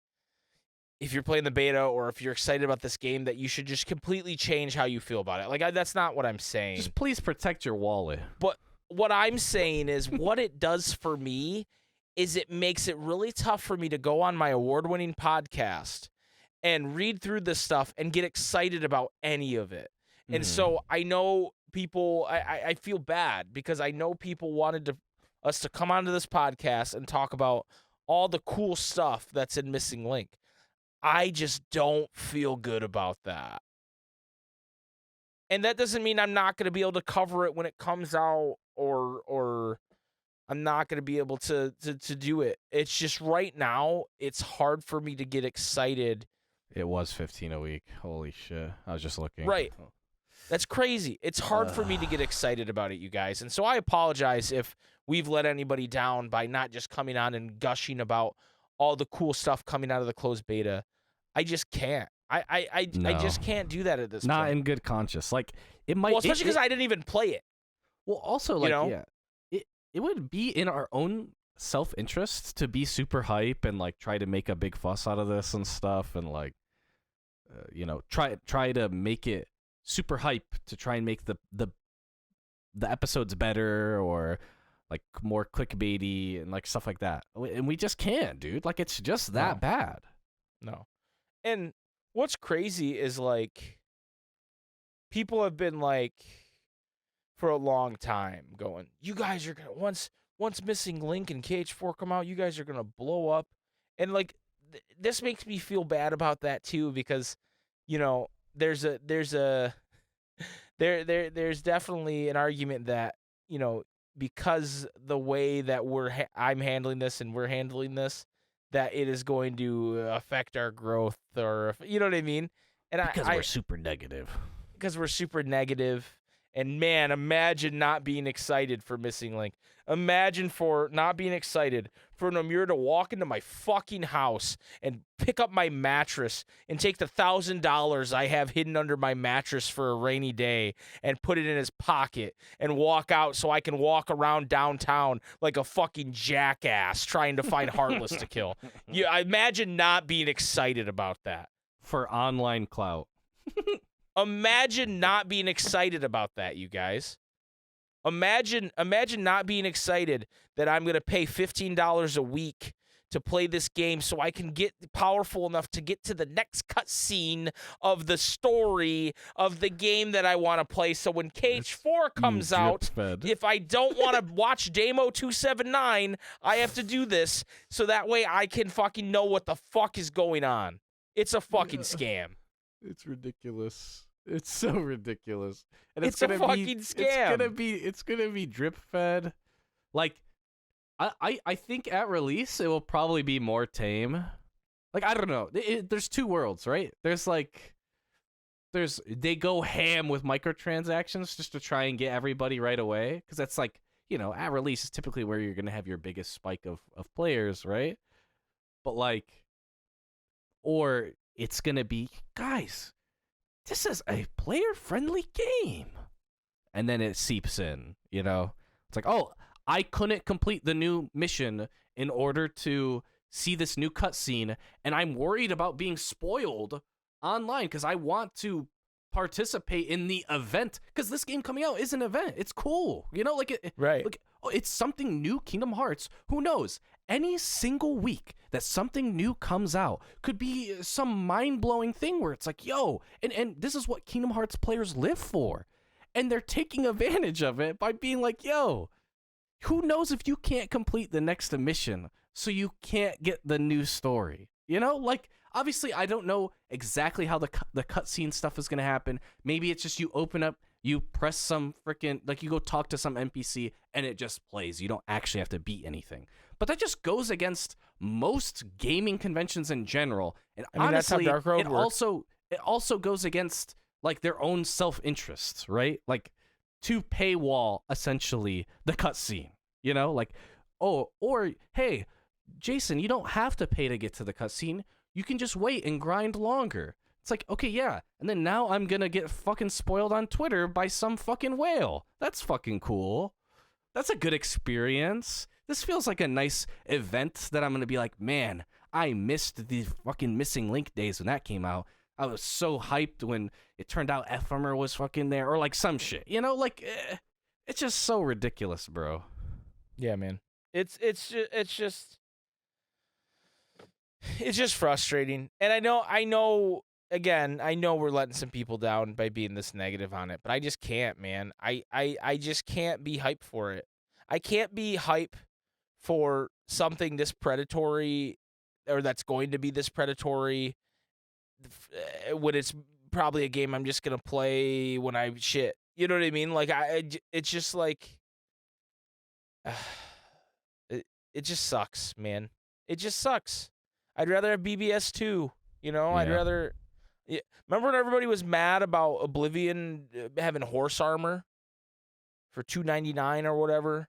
if you're playing the beta or if you're excited about this game, that you should just completely change how you feel about it. Like, that's not what I'm saying. Just please protect your wallet. But what I'm saying is, what it does for me is it makes it really tough for me to go on my award-winning podcast and read through this stuff and get excited about any of it. And so I know people, I feel bad, because I know people wanted us to come onto this podcast and talk about all the cool stuff that's in Missing Link. I just don't feel good about that. And that doesn't mean I'm not going to be able to cover it when it comes out, or I'm not going to be able to do it. It's just right now, it's hard for me to get excited. It was 15 a week. Holy shit. I was just looking. Right. That's crazy. It's hard for me to get excited about it, you guys. And so I apologize if we've let anybody down by not just coming on and gushing about all the cool stuff coming out of the closed beta. I just can't. I just can't do that at this point. Not in good conscience. Like, it might... Well, especially because I didn't even play it. Well, also, like, it would be in our own self-interest to be super hype and, like, try to make a big fuss out of this and stuff, and, like, try to make it super hype to try and make the episodes better, or like more clickbaity and like stuff like that. And we just can't, dude. Like, it's just that bad. No. And what's crazy is, like, people have been like, for a long time going, you guys are going to, once Missing Link and KH4 come out, you guys are going to blow up. And like, this makes me feel bad about that too, because, you know, there's definitely an argument that, you know, because the way that I'm handling this and we're handling this, that it is going to affect our growth, or, you know what I mean? And Because we're super negative. Because we're super negative. And man, imagine not being excited for Missing Link. Imagine for not being excited for Nomura to walk into my fucking house and pick up my mattress and take the $1,000 I have hidden under my mattress for a rainy day and put it in his pocket and walk out so I can walk around downtown like a fucking jackass trying to find Heartless to kill. I imagine not being excited about that. For online clout. Imagine not being excited about that, you guys. Imagine not being excited that I'm going to pay $15 a week to play this game so I can get powerful enough to get to the next cutscene of the story of the game that I want to play. So when KH4 comes out, if I don't want to watch Demo 279, I have to do this so that way I can fucking know what the fuck is going on. It's a fucking scam. It's ridiculous. It's so ridiculous. And it's a fucking scam. It's gonna be drip fed. Like, I think at release it will probably be more tame. Like, I don't know. There's two worlds, right? They go ham with microtransactions just to try and get everybody right away, because that's like, you know, at release is typically where you're gonna have your biggest spike of players, right? But like, or it's gonna be, guys, this is a player-friendly game. And then it seeps in, you know? It's like, oh, I couldn't complete the new mission in order to see this new cutscene, and I'm worried about being spoiled online because I want to participate in the event, because this game coming out is an event. It's cool, you know? Like, right. Like, oh, it's something new, Kingdom Hearts. Who knows? Any single week that something new comes out could be some mind-blowing thing where it's like, yo, and this is what Kingdom Hearts players live for. And they're taking advantage of it by being like, yo, who knows if you can't complete the next mission, so you can't get the new story. You know? Like, obviously, I don't know exactly how the cutscene stuff is going to happen. Maybe it's just you open up, you press some freaking, like, you go talk to some NPC, and it just plays. You don't actually have to beat anything. But that just goes against most gaming conventions in general. And I mean, honestly, that's how Dark Road works. It also goes against, like, their own self-interests, right? Like, to paywall, essentially, the cutscene, you know? Like, oh, or, hey, Jason, you don't have to pay to get to the cutscene. You can just wait and grind longer. It's like, okay, yeah. And then now I'm gonna get fucking spoiled on Twitter by some fucking whale. That's fucking cool. That's a good experience. This feels like a nice event that I'm gonna be like, man, I missed the fucking Missing Link days when that came out. I was so hyped when it turned out Ephemer was fucking there, or like some shit, you know? Like, it's just so ridiculous, bro. Yeah, man. It's just frustrating. And I know again, I know we're letting some people down by being this negative on it, but I just can't, man. I just can't be hyped for it. I can't be hype for something this predatory, or that's going to be this predatory, when it's probably a game I'm just gonna play when I shit. You know what I mean? Like, it's just like, it just sucks, man. It just sucks. I'd rather have BBS 2. You know, Yeah. I'd rather. Yeah. Remember when everybody was mad about Oblivion having horse armor for $2.99 or whatever?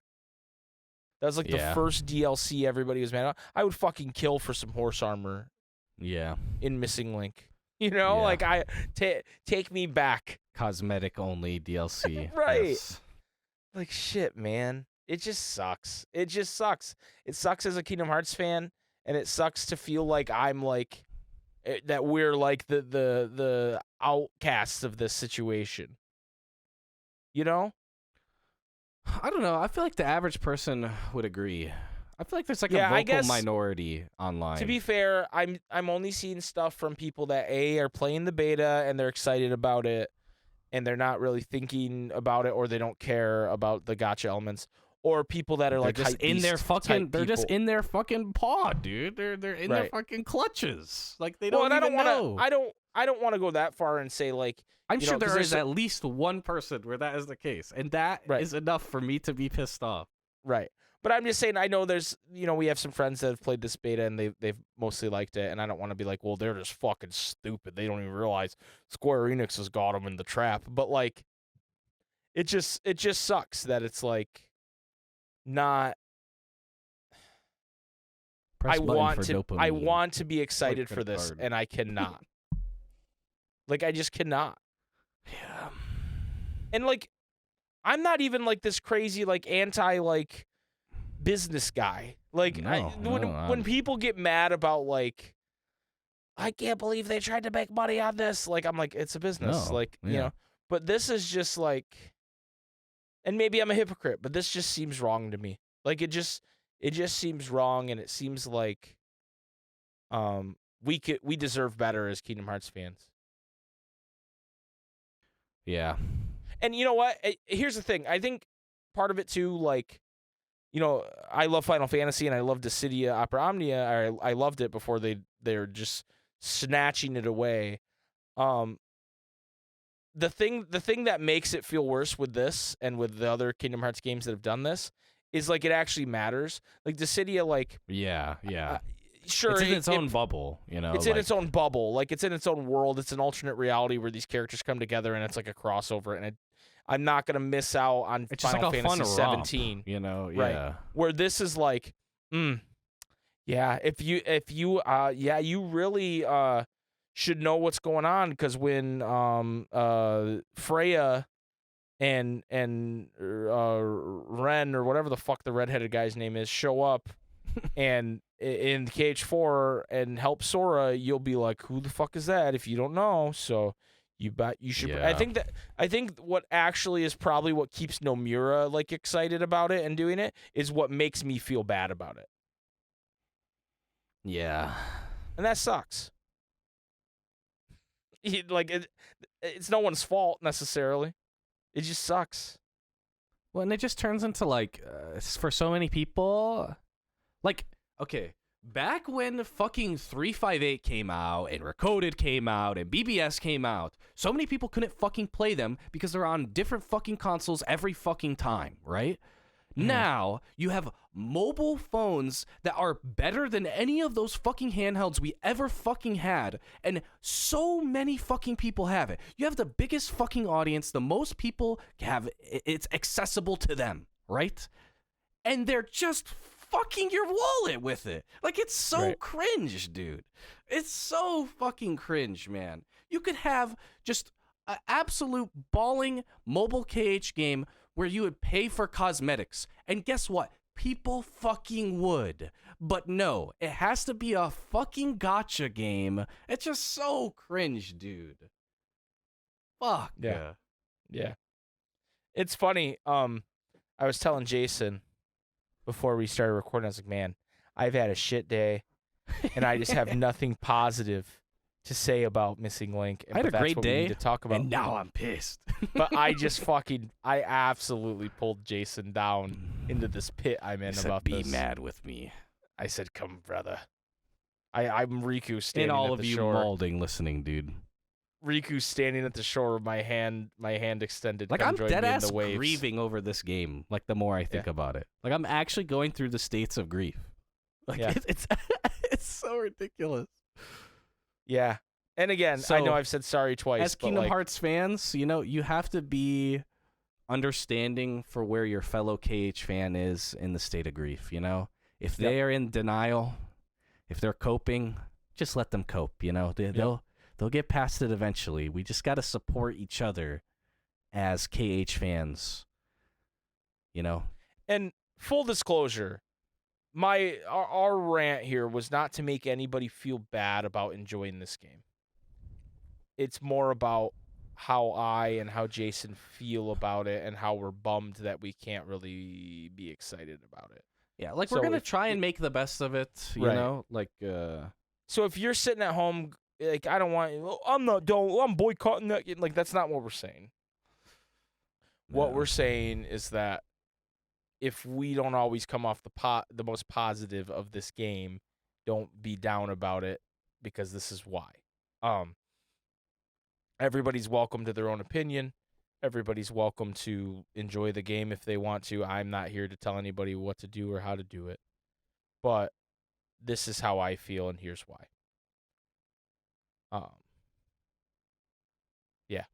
That was like the first DLC everybody was mad about. I would fucking kill for some horse armor. Yeah. In Missing Link. You know, like, take me back. Cosmetic only DLC. Right. Yes. Like, shit, man. It just sucks. It just sucks. It sucks as a Kingdom Hearts fan, and it sucks to feel like I'm like, that we're like the outcasts of this situation. You know? I don't know. I feel like the average person would agree. I feel like there's like a I vocal guess, minority online. To be fair, I'm only seeing stuff from people that are playing the beta and they're excited about it, and they're not really thinking about it, or they don't care about the gotcha elements, or people that are like just hype in their beast fucking type they're just people. in their fucking paw, dude. They're in their Right. fucking clutches. Like they Well, don't and even know. I don't want to go that far and say like I'm you sure know, 'cause there there's is at least one person where that is the case, and that is Right. enough for me to be pissed off. Right. But I'm just saying, I know there's, we have some friends that have played this beta and they've mostly liked it, and I don't want to be like, well, they're just fucking stupid. They don't even realize Square Enix has got them in the trap. But like, it just sucks that it's like not. Press I button want for to dopamine. be excited for credit this, card. and I cannot. Like, I just cannot. Yeah. And like, I'm not even like this crazy like anti like business guy. Like when people get mad about like, I can't believe they tried to make money on this. Like I'm like, it's a business. No, Like yeah. but this is just like, and maybe I'm a hypocrite, but this just seems wrong to me. Like it just seems wrong, and it seems like we deserve better as Kingdom Hearts fans. Yeah. And you know what? Here's the thing. I think part of it too, like, I love Final Fantasy and I love Dissidia Opera Omnia. I loved it before they're just snatching it away. The thing that makes it feel worse with this and with the other Kingdom Hearts games that have done this is like it actually matters. Like Dissidia, like Yeah. sure, It's in its own bubble, It's in its own bubble. Like it's in its own world. It's an alternate reality where these characters come together and it's like a crossover. And I'm not gonna miss out on It's just Final like a Fantasy fun 17. romp, Right. Yeah. Where this is like, yeah, if you really should know what's going on, because when Freya and Ren, or whatever the fuck the redheaded guy's name is, show up and in KH4 and help Sora, you'll be like, who the fuck is that if you don't know? So you should. Yeah. I think what actually is probably what keeps Nomura like excited about it and doing it is what makes me feel bad about it. Yeah. And that sucks. It's no one's fault necessarily. It just sucks. Well, and it just turns into like, for so many people, like, okay, back when fucking 358 came out and Recoded came out and BBS came out, so many people couldn't fucking play them because they're on different fucking consoles every fucking time, right? Now, you have mobile phones that are better than any of those fucking handhelds we ever fucking had, and so many fucking people have it. You have the biggest fucking audience, the most people have it's accessible to them, right? And they're just fucking your wallet with it. Like, it's so cringe, dude. It's so fucking cringe, man. You could have just an absolute balling mobile KH game where you would pay for cosmetics. And guess what? People fucking would. But no, it has to be a fucking gacha game. It's just so cringe, dude. Fuck. Yeah. It's funny. I was telling Jason before we started recording, I was like, man, I've had a shit day and I just have nothing positive to say about Missing Link. I had a that's great what we day, need to talk about. and now I'm pissed. But I absolutely pulled Jason down into this pit I'm in about Be this. mad with me. I said, come, brother. I'm Riku standing And all at of the you shore. balding listening, dude. Riku standing at the shore with my hand extended. Like, Come I'm join me in dead-ass the waves. grieving over this game, like, the more I think about it. Like, I'm actually going through the states of grief. Like, Yeah. it's it's so ridiculous. Yeah. And again, I know I've said sorry twice. As but Kingdom like, Hearts fans, you have to be understanding for where your fellow KH fan is in the state of grief, If they are in denial, if they're coping, just let them cope, They'll get past it eventually. We just got to support each other as KH fans, And full disclosure, our rant here was not to make anybody feel bad about enjoying this game. It's more about how I and how Jason feel about it and how we're bummed that we can't really be excited about it. Yeah, like, So we're going to if- try and make the best of it, Right. Like, So if you're sitting at home, like, I don't want, I'm boycotting that. Like, that's not what we're saying. What Yeah. we're saying is that if we don't always come off the most positive of this game, don't be down about it, because this is why. Everybody's welcome to their own opinion. Everybody's welcome to enjoy the game if they want to. I'm not here to tell anybody what to do or how to do it. But this is how I feel, and here's why. Yeah.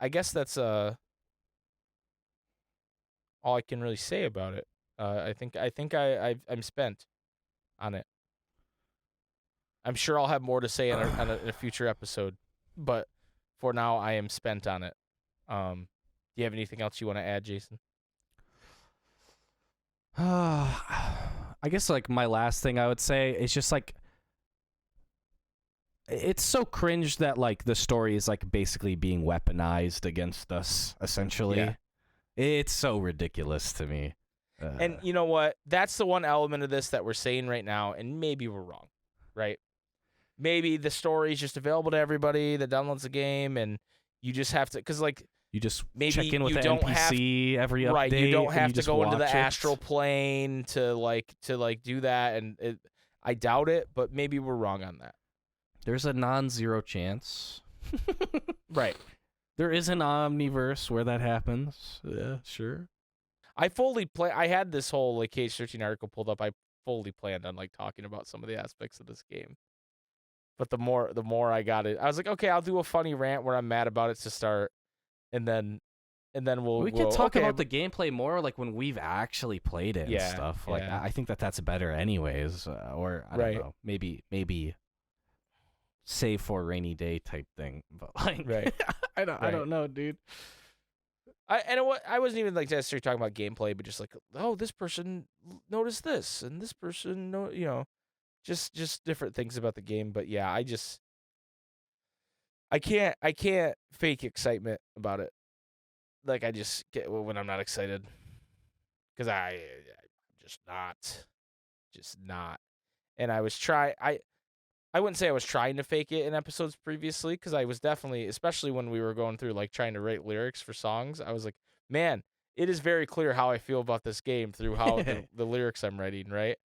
I guess that's all I can really say about it. I think I'm spent on it. I'm sure I'll have more to say in a future episode, but for now I am spent on it. Do you have anything else you want to add, Jason? I guess like my last thing I would say is just like it's so cringe that like the story is like basically being weaponized against us essentially. Yeah. It's so ridiculous to me. And you know what? That's the one element of this that we're saying right now, and maybe we're wrong, right? Maybe the story is just available to everybody that downloads the game, and you just have to, because like you just maybe check in with you the don't NPC every update. right, you don't and have to just go into the watch it. astral plane to do that, and I doubt it, but maybe we're wrong on that. There's a non-zero chance. Right. There is an omniverse where that happens. Yeah, sure. I had this whole like Case 13 article pulled up. I fully planned on like talking about some of the aspects of this game. But the more I got it, I was like, okay, I'll do a funny rant where I'm mad about it to start, and then we can talk about the gameplay more like when we've actually played it and Yeah, stuff. Like yeah. I think that's better anyways, or I Right. don't know, maybe save for a rainy day type thing. But like, Right. I don't know, dude. I wasn't even like necessarily talking about gameplay, but just like, oh, this person noticed this, and this person just different things about the game. But yeah, I can't fake excitement about it. Like I just get when I'm not excited, because I'm just not. And I wouldn't say I was trying to fake it in episodes previously, because I was definitely, especially when we were going through like trying to write lyrics for songs, I was like, man, it is very clear how I feel about this game through how the lyrics I'm writing, right?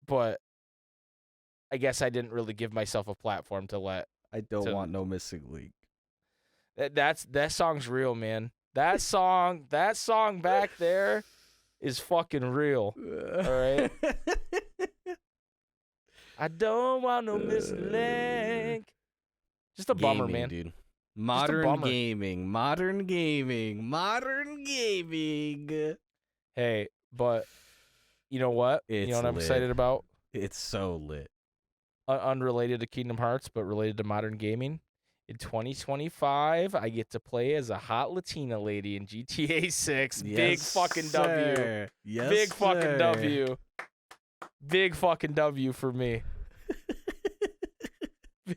But I guess I didn't really give myself a platform to let. I don't want no missing link. That song's real, man. That song back there is fucking real. All right. I don't want no missing link. Just a bummer, man. Dude. bummer. Modern gaming. Hey, but you know what? You know what I'm lit. excited about? It's so lit. Unrelated to Kingdom Hearts, but related to modern gaming. In 2025, I get to play as a hot Latina lady in GTA 6. Big fucking W. Yes, Big fucking sir. W. Big fucking W for me.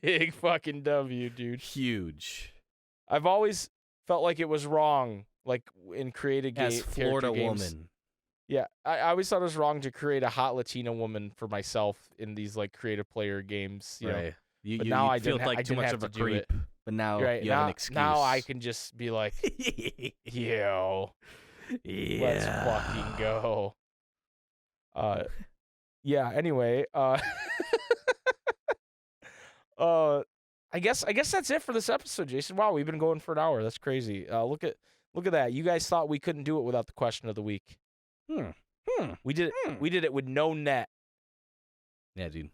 Big fucking W, dude. Huge. I've always felt like it was wrong, like in creative As Florida games. woman. Yeah, I always thought it was wrong to create a hot Latina woman for myself in these like creative player games. You know, Right. You, but you, now you I feel didn't like I too didn't much have of a to do creep, it. but now Right you now, have an excuse. now I can just be like, yo, let's fucking go. Yeah. Anyway, I guess that's it for this episode, Jason. Wow, we've been going for an hour. That's crazy. Look at that. You guys thought we couldn't do it without the question of the week. We did it with no net. Yeah, dude.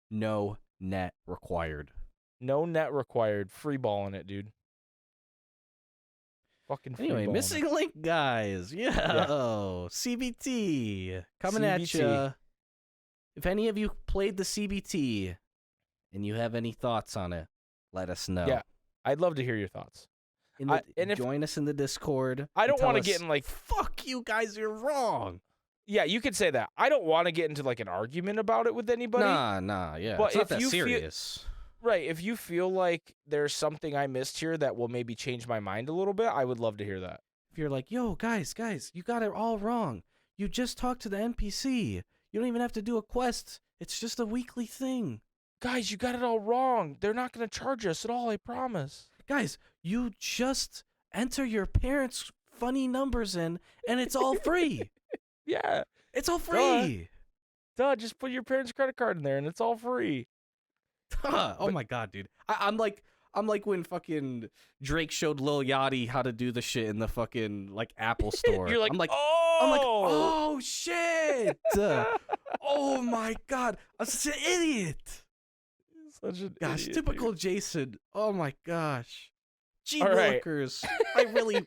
No net required. No net required. Free balling it, dude. Fucking free Anyway, balling missing link, guys. Yeah. CBT coming at CBT. you. If any of you played the CBT and you have any thoughts on it, let us know. Yeah, I'd love to hear your thoughts. Join us in the Discord. I don't want to get in like, fuck you guys, you're wrong. Yeah, you could say that. I don't want to get into like an argument about it with anybody. Nah, yeah. But it's not if that you feel- serious. Right. If you feel like there's something I missed here that will maybe change my mind a little bit, I would love to hear that. If you're like, yo, guys, you got it all wrong. You just talk to the NPC. You don't even have to do a quest. It's just a weekly thing. Guys, you got it all wrong. They're not going to charge us at all, I promise. Guys, you just enter your parents' funny numbers in, and it's all free. Yeah. It's all free. Duh, just put your parents' credit card in there and it's all free. Oh my god, dude! I'm like when fucking Drake showed Lil Yachty how to do the shit in the fucking like Apple store. You're like, I'm like, oh, oh shit! Oh my god, I'm such an idiot. such an Gosh, idiot, typical dude. Jason. Oh my gosh. Gee All right. willikers. I really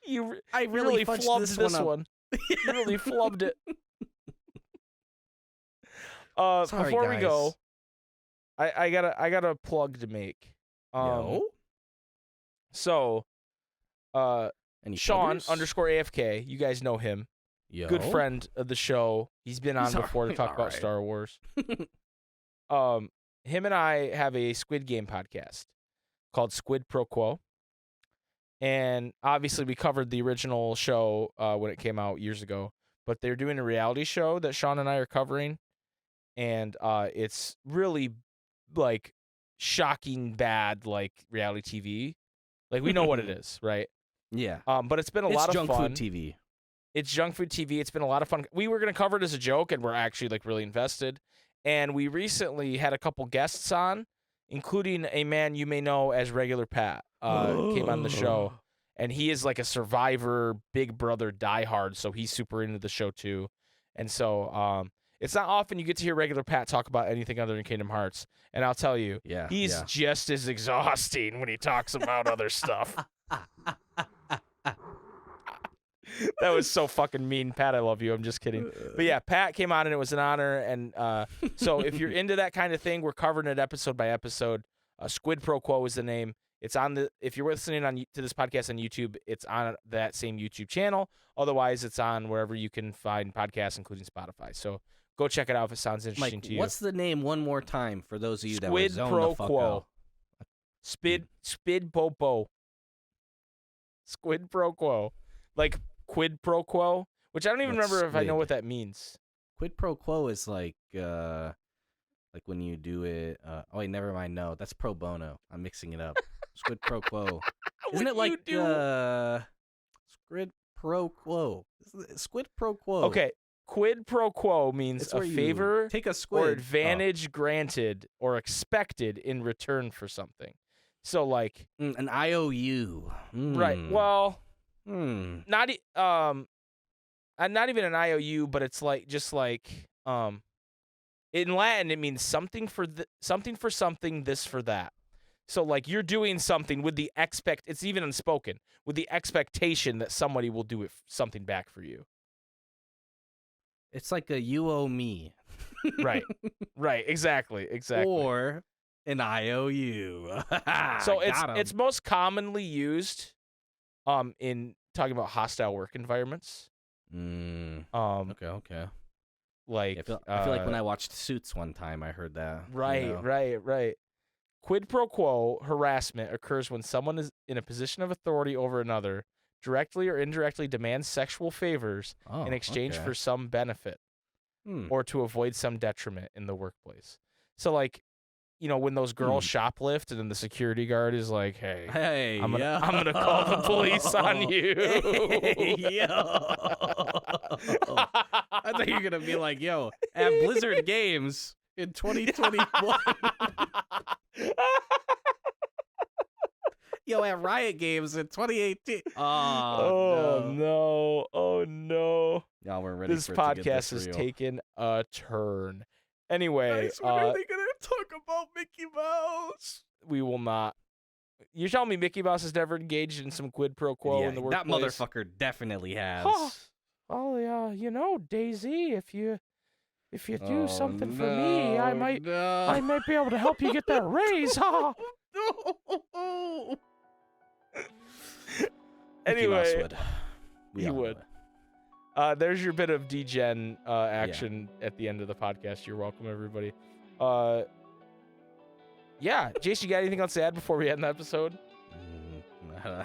You really flubbed fudged this one up. one. You really flubbed it. Sorry, Before we guys. go, I got a plug to make. Yo? So, Any Sean pluggers? _AFK, you guys know him. Yo? Good friend of the show. He's been on He's before to talk about alright. Star Wars. Him and I have a Squid Game podcast called Squid Pro Quo. And obviously we covered the original show when it came out years ago, but they're doing a reality show that Sean and I are covering. And it's really like shocking bad like reality TV. Like we know what it is, right? Yeah. But it's been a It's lot of junk fun. food TV. It's junk food TV. It's been a lot of fun. We were going to cover it as a joke, and we're actually like really invested. And we recently had a couple guests on, including a man you may know as Regular Pat, came on the show. And he is like a Survivor, Big Brother diehard, so he's super into the show too. And so it's not often you get to hear Regular Pat talk about anything other than Kingdom Hearts. And I'll tell you, Yeah. he's yeah. just as exhausting when he talks about other stuff. That was so fucking mean, Pat. I love you. I'm just kidding. But yeah, Pat came on and it was an honor. And so if you're into that kind of thing, we're covering it episode by episode. Squid Pro Quo is the name. It's on the. If you're listening to this podcast on YouTube, it's on that same YouTube channel. Otherwise, it's on wherever you can find podcasts, including Spotify. So go check it out if it sounds interesting Mike, to you. what's the name one more time for those of you that were Squid zoned Pro the fuck Quo. out? Spid Popo. Squid Pro Quo. Like quid pro quo, which I don't even That's remember if I know squid. what that means. Quid pro quo is like when you do it. Oh wait, never mind. No, that's pro bono. I'm mixing it up. Squid pro quo. Isn't When it like you do- squid pro quo? Squid pro quo. Okay, quid pro quo means It's a where you favor take a squid or advantage granted or expected in return for something. So like an IOU. right, Mm. well, Hmm. not even an IOU, but it's like just like in Latin it means something for something, this for that. So like you're doing something with the it's even unspoken, with the expectation that somebody will do something back for you. It's like a you owe me. Right. Right, exactly. Or an IOU. So Got 'em. it's most commonly used in talking about hostile work environments. Okay. Like I feel like when I watched Suits one time, I heard that. Right. Quid pro quo harassment occurs when someone is in a position of authority over another, directly or indirectly demands sexual favors in exchange for some benefit or to avoid some detriment in the workplace. So like, you know, when those girls shoplift and then the security guard is like, "Hey, I'm gonna call the police on you." Hey, yo. I thought you were gonna be like, "Yo, at Blizzard Games in 2021." Yo, at Riot Games in 2018. Oh no! Y'all weren't ready This for it to get podcast this has real. taken a turn. Anyway, Guys, when are they gonna talk about Mickey Mouse? we will not. You're telling me Mickey Mouse has never engaged in some quid pro quo in the workplace? that motherfucker definitely has. Huh. Oh yeah, you know, Daisy, if you do something for me, I might be able to help you get that raise. Huh? No. Anyway, We he all know would. it. There's your bit of degen action at the end of the podcast. You're welcome, everybody. Yeah, Jason, you got anything else to add before we end the episode?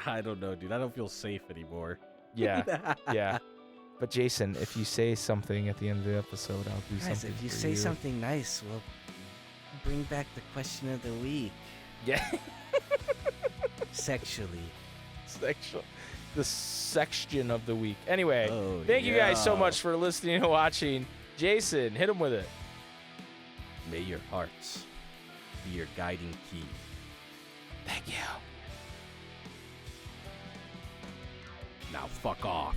I don't know, dude. I don't feel safe anymore. Yeah, yeah. But Jason, if you say something at the end of the episode, I'll do Guys, something if you for say something nice, we'll bring back the question of the week. Yeah. Sexually. Sexual. The section of the week. Anyway, Oh, thank you guys so yeah. much for listening and watching. Jason, hit him with it. May your hearts be your guiding key. Thank you. Now fuck off.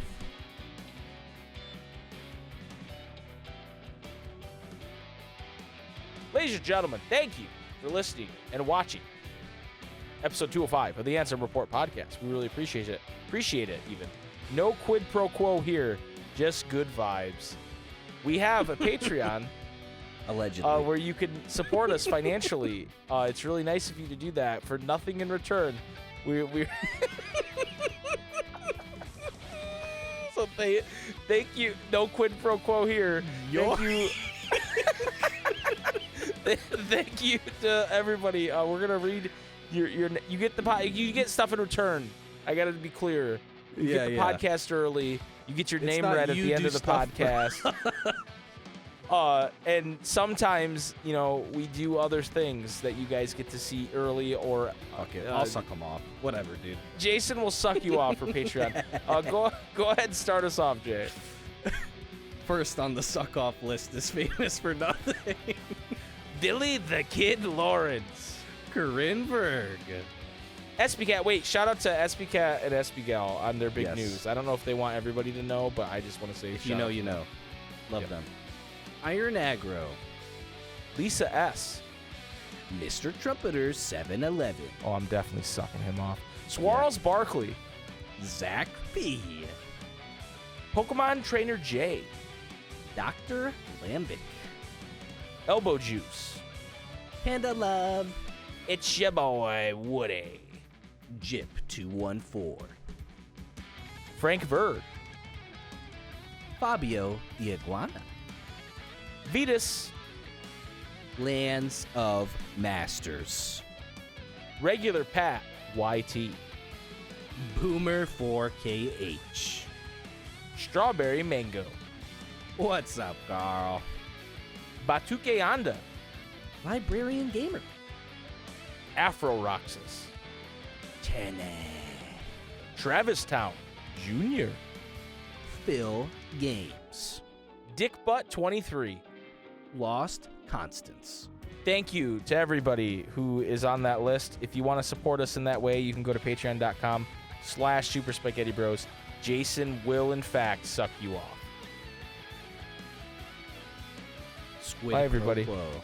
Ladies and gentlemen, thank you for listening and watching episode 205 of the Ansem Report podcast. We really appreciate it. Appreciate it, even. No quid pro quo here, just good vibes. We have a Patreon Allegedly. where you can support us financially. It's really nice of you to do that for nothing in return. We So thank you. No quid pro quo here. Thank you. Thank you to everybody. We're gonna read you get stuff in return. I gotta be clear. You get the podcast early. You get your It's name not read at you the end do of the stuff podcast. And sometimes, we do other things that you guys get to see early, or Okay, I'll suck them off. Whatever, dude. Jason will suck you off for Patreon. Go ahead and start us off, Jay. First on the suck off list is famous for nothing. Billy the Kid Lawrence. Corinne Berg. SPCat, wait, shout out to SPCat and SPGal on their big Yes. news. I don't know if they want everybody to know, but I just want to say If you know, you know. Love Yeah. them. Iron Aggro. Lisa S. Mr. Trumpeter 711. Oh, I'm definitely sucking him off. Swarls Barkley. Zach P. Pokemon Trainer J. Dr. Lambic. Elbow Juice. Panda Love. It's your boy, Woody. Jip 214. Frank Bird. Fabio the Iguana. Vetus. Lands of Masters. Regular Pat. YT. Boomer 4KH. Strawberry Mango. What's up, Carl? Batuke Anda. Librarian Gamer. Afro Roxas. Tene. Travis Town. Jr. Phil Games. Dick Butt 23. Lost Constance. Thank you to everybody who is on that list. If you want to support us in that way, you can go to patreon.com/Super Spaghetti Bros. Jason will, in fact, suck you off. Squid Bye, everybody. Pro Quo.